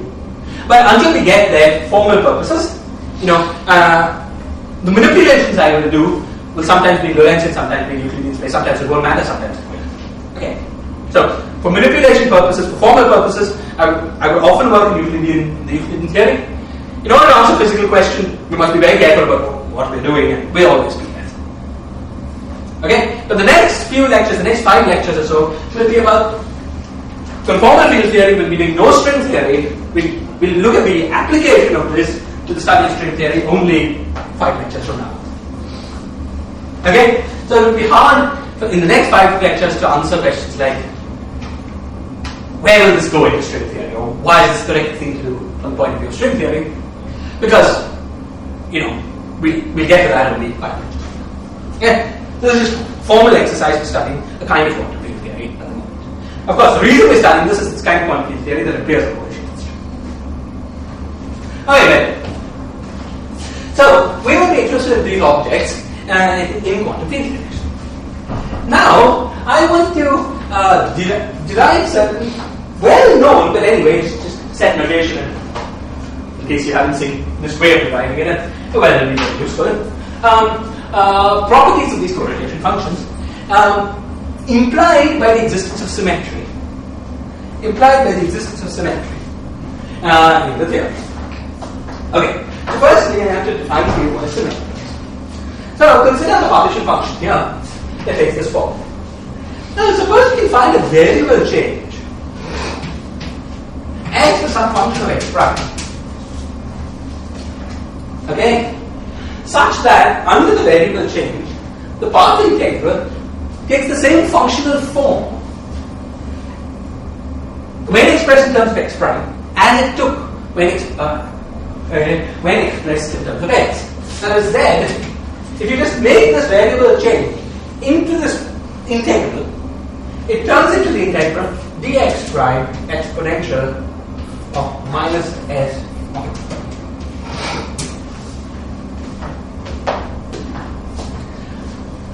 But until we get there, for formal purposes, the manipulations I will do will sometimes be Lorentzian, sometimes be Euclidean space, sometimes it won't matter, sometimes it will. Okay. So, for manipulation purposes, for formal purposes, I will often work in the Euclidean theory. In order to answer a physical question, we must be very careful about what we're doing, and we always do that. Okay, but the next few lectures, the next 5 lectures or so, will be about conformal field theory. We'll be doing no string theory. We'll look at the application of this to the study of string theory only 5 lectures from now. Okay, so it will be hard in the next 5 lectures to answer questions like, where will this go into string theory, or why is this the correct thing to do from the point of view of string theory? Because, we'll get to that only 5 lectures. Okay, this is just formal exercise for studying a kind of quantum field theory at the moment. Of course, the reason we're studying this is this kind of quantum field theory that appears in coefficients. Okay, then. So, we will be interested in these objects in quantum field theory. Now, I want to derive certain well-known, but anyway, just set notation in case you haven't seen this way of deriving it, and well, it'll be very useful. Properties of these correlation functions implied by the existence of symmetry. Implied by the existence of symmetry in the theory. Okay, so firstly I have to define for you what is symmetry. So consider the partition function here that takes this form. Now suppose we find a variable change x is some function of x prime. Okay? Such that under the variable change, the path integral takes the same functional form when expressed in terms of x prime as it took when expressed in terms of x. Now z, if you just make this variable change into this integral, it turns into the integral dx prime exponential of minus s naught.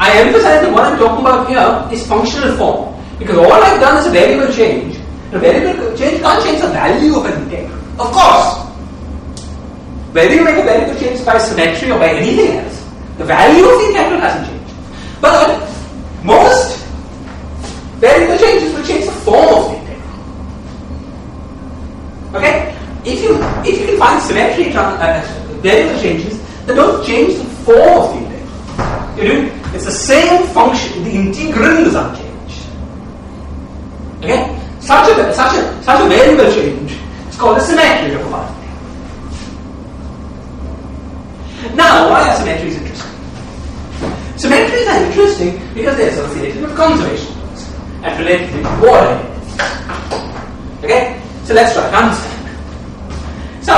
I emphasize that what I'm talking about here is functional form, because all I've done is a variable change. A variable change can't change the value of an integral. Of course, whether you make a variable change by symmetry or by anything else, the value of the integral hasn't changed. But most variable changes will change the form of the integral. Okay? If you can find symmetry variable changes that don't change the form of the integral, it's the same function, the integral is unchanged. Okay? Such a variable change is called a symmetry of a path. Now, why are symmetries interesting? Symmetries are interesting because they're associated with conservation laws and related to water. Okay? So let's try to understand. So,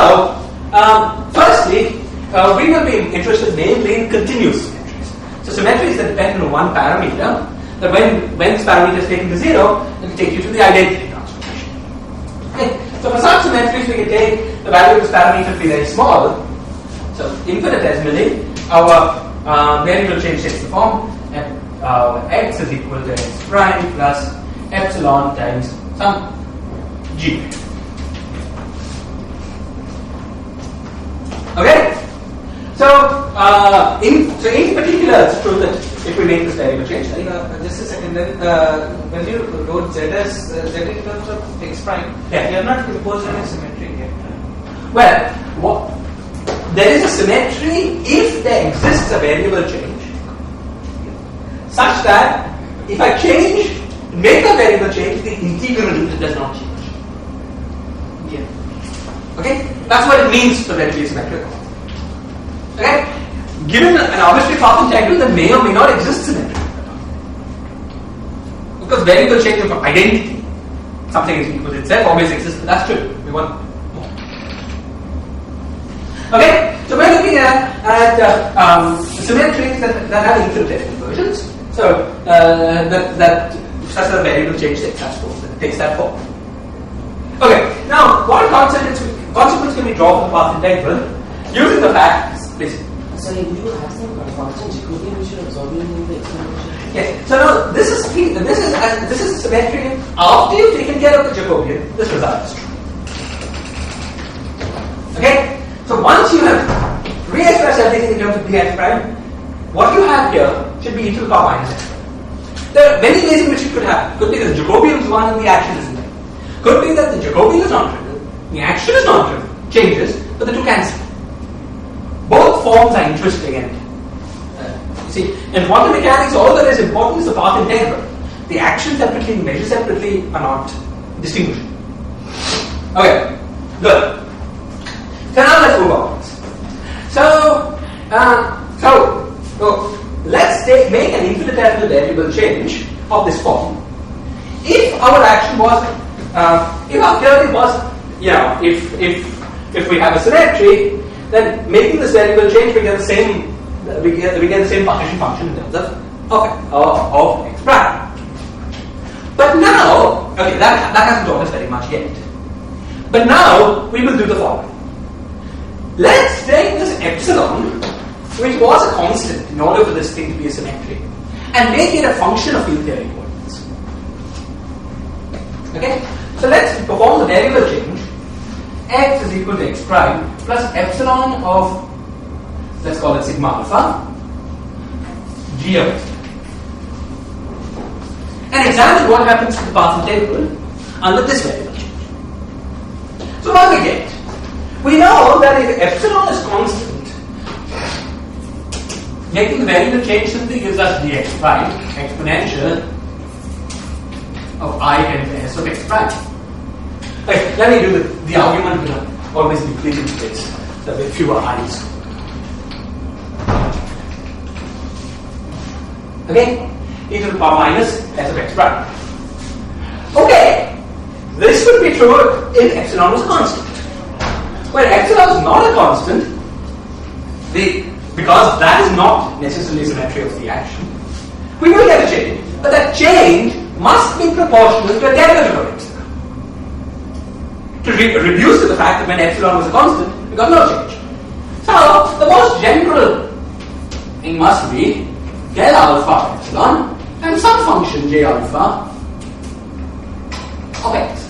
firstly, we will be interested mainly in continuous symmetries. So symmetries that depend on one parameter, that when this parameter is taken to 0, it will take you to the identity transformation. Okay? So for such symmetries, we can take the value of this parameter to be very small. So infinitesimally, our variable change takes the form x is equal to x prime plus epsilon times some g. Okay? So in particular, it's true that if we make this variable change, just a second. Then when you wrote z as z in terms of x prime, yeah, you are not imposed any symmetry yet. Well, there is a symmetry if there exists a variable change, such that if I make a variable change, the integral does not change. Yeah. Okay, that's what it means for there to be symmetrical. Okay? Given an arbitrary path integral, there may or may not exist symmetry. Because variable change of identity, something is equal to itself, always exists, but that's true. We want more. Okay? So we're looking at symmetries that have infinitesimal versions. So that such that variable change takes that form. Okay, now what consequence can we draw from the path integral using the fact, please? Sorry, would you have some constant Jacobian which you're absorbing in the explanation? Yes. So now this is symmetry after you've taken care of the Jacobian. This result is true. Okay. So once you have re-expressed everything in terms of dx prime, what you have here should be e to the power minus x. There are many ways in which it could happen. Could be that the Jacobian is 1 and the action is 0. Could be that the Jacobian is not trivial, the action is not trivial, changes, but the two cancel. Both forms are interesting and See, in quantum mechanics, all that is important is the path integral. The action separately, measure separately are not distinguishable. Okay, good. So now let's move on. So let's make an infinitesimal variable change of this form. If our action was, if our theory was, if we have a symmetry, then making this variable change, we get the same, the same partition function in terms of x prime. But now, okay, that hasn't taught us very much yet. But now we will do the following. Let's take this epsilon, which was a constant in order for this thing to be a symmetry, and make it a function of field theory coordinates. Okay? So let's perform the variable change. X is equal to x prime plus epsilon of, let's call it sigma alpha, g of x. And examine what happens to the path integral under this variable change. So what do we get? We know that if epsilon is constant, making the variable change simply gives us dx prime exponential of I and s of x prime. Okay, let me do the argument will always be clean in place. There will be fewer i's. Okay? E to the power minus s of x prime. Okay, this would be true if epsilon was constant. When epsilon is not a constant, because that is not necessarily symmetry of the action, we will get a change. But that change must be proportional to a derivative of epsilon. To reduce to the fact that when epsilon was a constant, we got no change. So the most general thing must be del alpha epsilon and some function j alpha of x.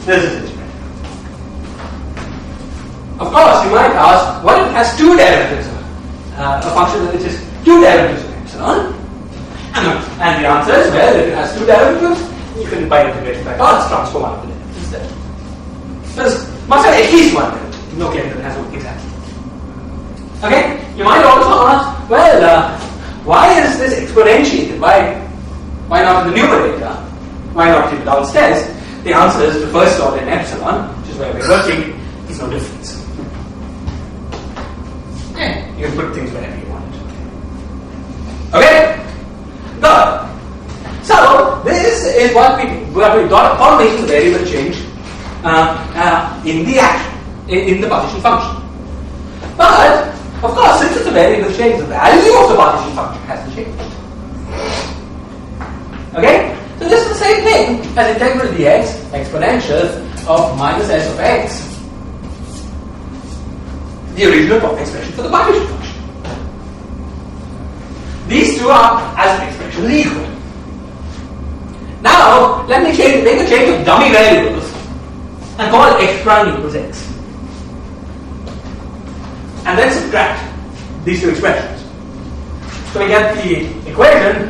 This is it. Of course, you might ask, what if it has two derivatives? A function which is two derivatives of epsilon? And the answer is, well, if it has two derivatives, you can by integrating by parts transform one of the derivatives instead. There must have at least one derivative. No claim that it has one exactly. Okay? You might also ask, well, why is this exponentiated? Why not in the numerator? Why not keep it downstairs? The answer is the first order in epsilon, which is where we're working, is no difference. Okay? You can put things wherever you want it. Okay? Good. So, this is what we got upon making the variable change in the action, in the partition function. But, of course, since it's a variable change, the value of the partition function hasn't changed. Okay? So this is the same thing as integral dx exponential of minus s of x, the original expression for the partition function. These two are, as an expression, equal. Now, let me make a change of dummy variables and call x prime equals x. And then subtract these two expressions. So we get the equation,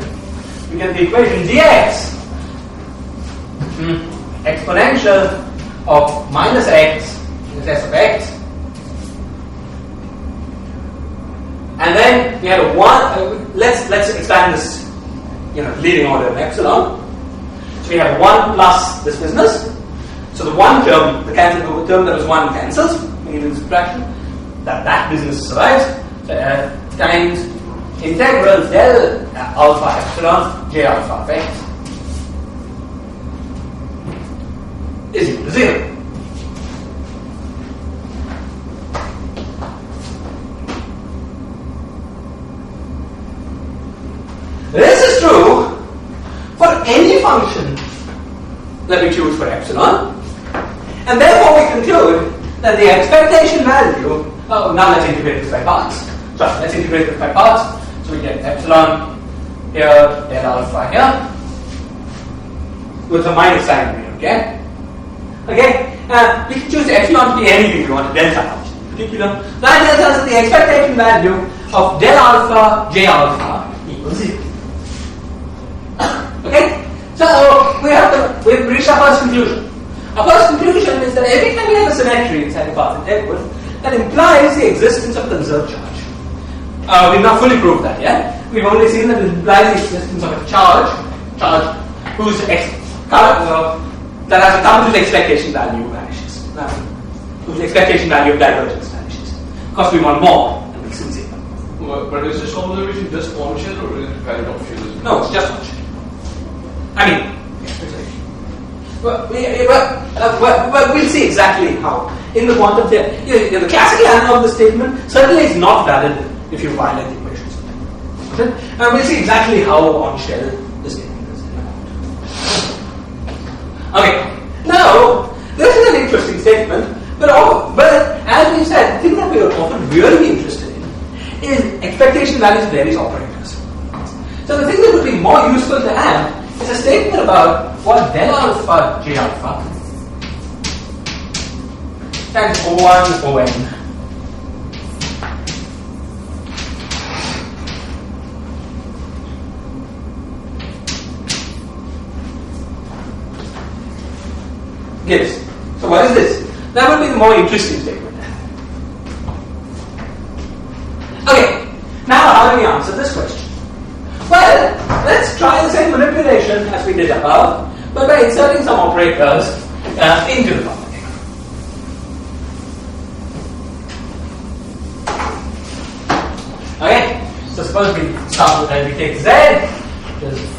dx exponential of minus x minus s of x. And then we have a 1, let's expand this, leading order of epsilon. So we have 1 plus this business. So the 1 term, the term that was 1 cancels, meaning subtraction. That business survives. So times integral del alpha epsilon j alpha of x is equal to 0. This is true for any function that we choose for epsilon, and therefore we conclude that the expectation value, now let's integrate this by parts. Sorry, let's integrate this by parts. So we get epsilon here, del alpha here, with a minus sign here, okay? Okay, we can choose epsilon to be anything we want, a delta function in particular. That tells us that the expectation value of del alpha j alpha equals 0. Okay? So we've reached our first conclusion. Our first conclusion is that every time we have a symmetry inside the path integral, that implies the existence of conserved charge. We've not fully proved that yet. We've only seen that it implies the existence of a charge whose that has a current whose expectation value vanishes, whose expectation value of divergence vanishes. Of course, we want more, and we'll soon see. But is this observation just on shell or is it valid off shell as well? No, it's just on shell. I mean, we'll see exactly how. In the quantum theory, the classical analog of the statement certainly is not valid if you violate the equations. Okay? And we'll see exactly how on shell the statement is. Okay, now this is an interesting statement, but as we said, the thing that we are often really interested in is expectation values of various operators. So the thing that would be more useful to have is a statement about what del alpha j alpha times O1 On gives. So what is this? That would be the more interesting statement. Okay, now how do we answer this question? Well, let's try the same manipulation as we did above, but by inserting some operators into the problem. Okay, so suppose we start with we take Z, which is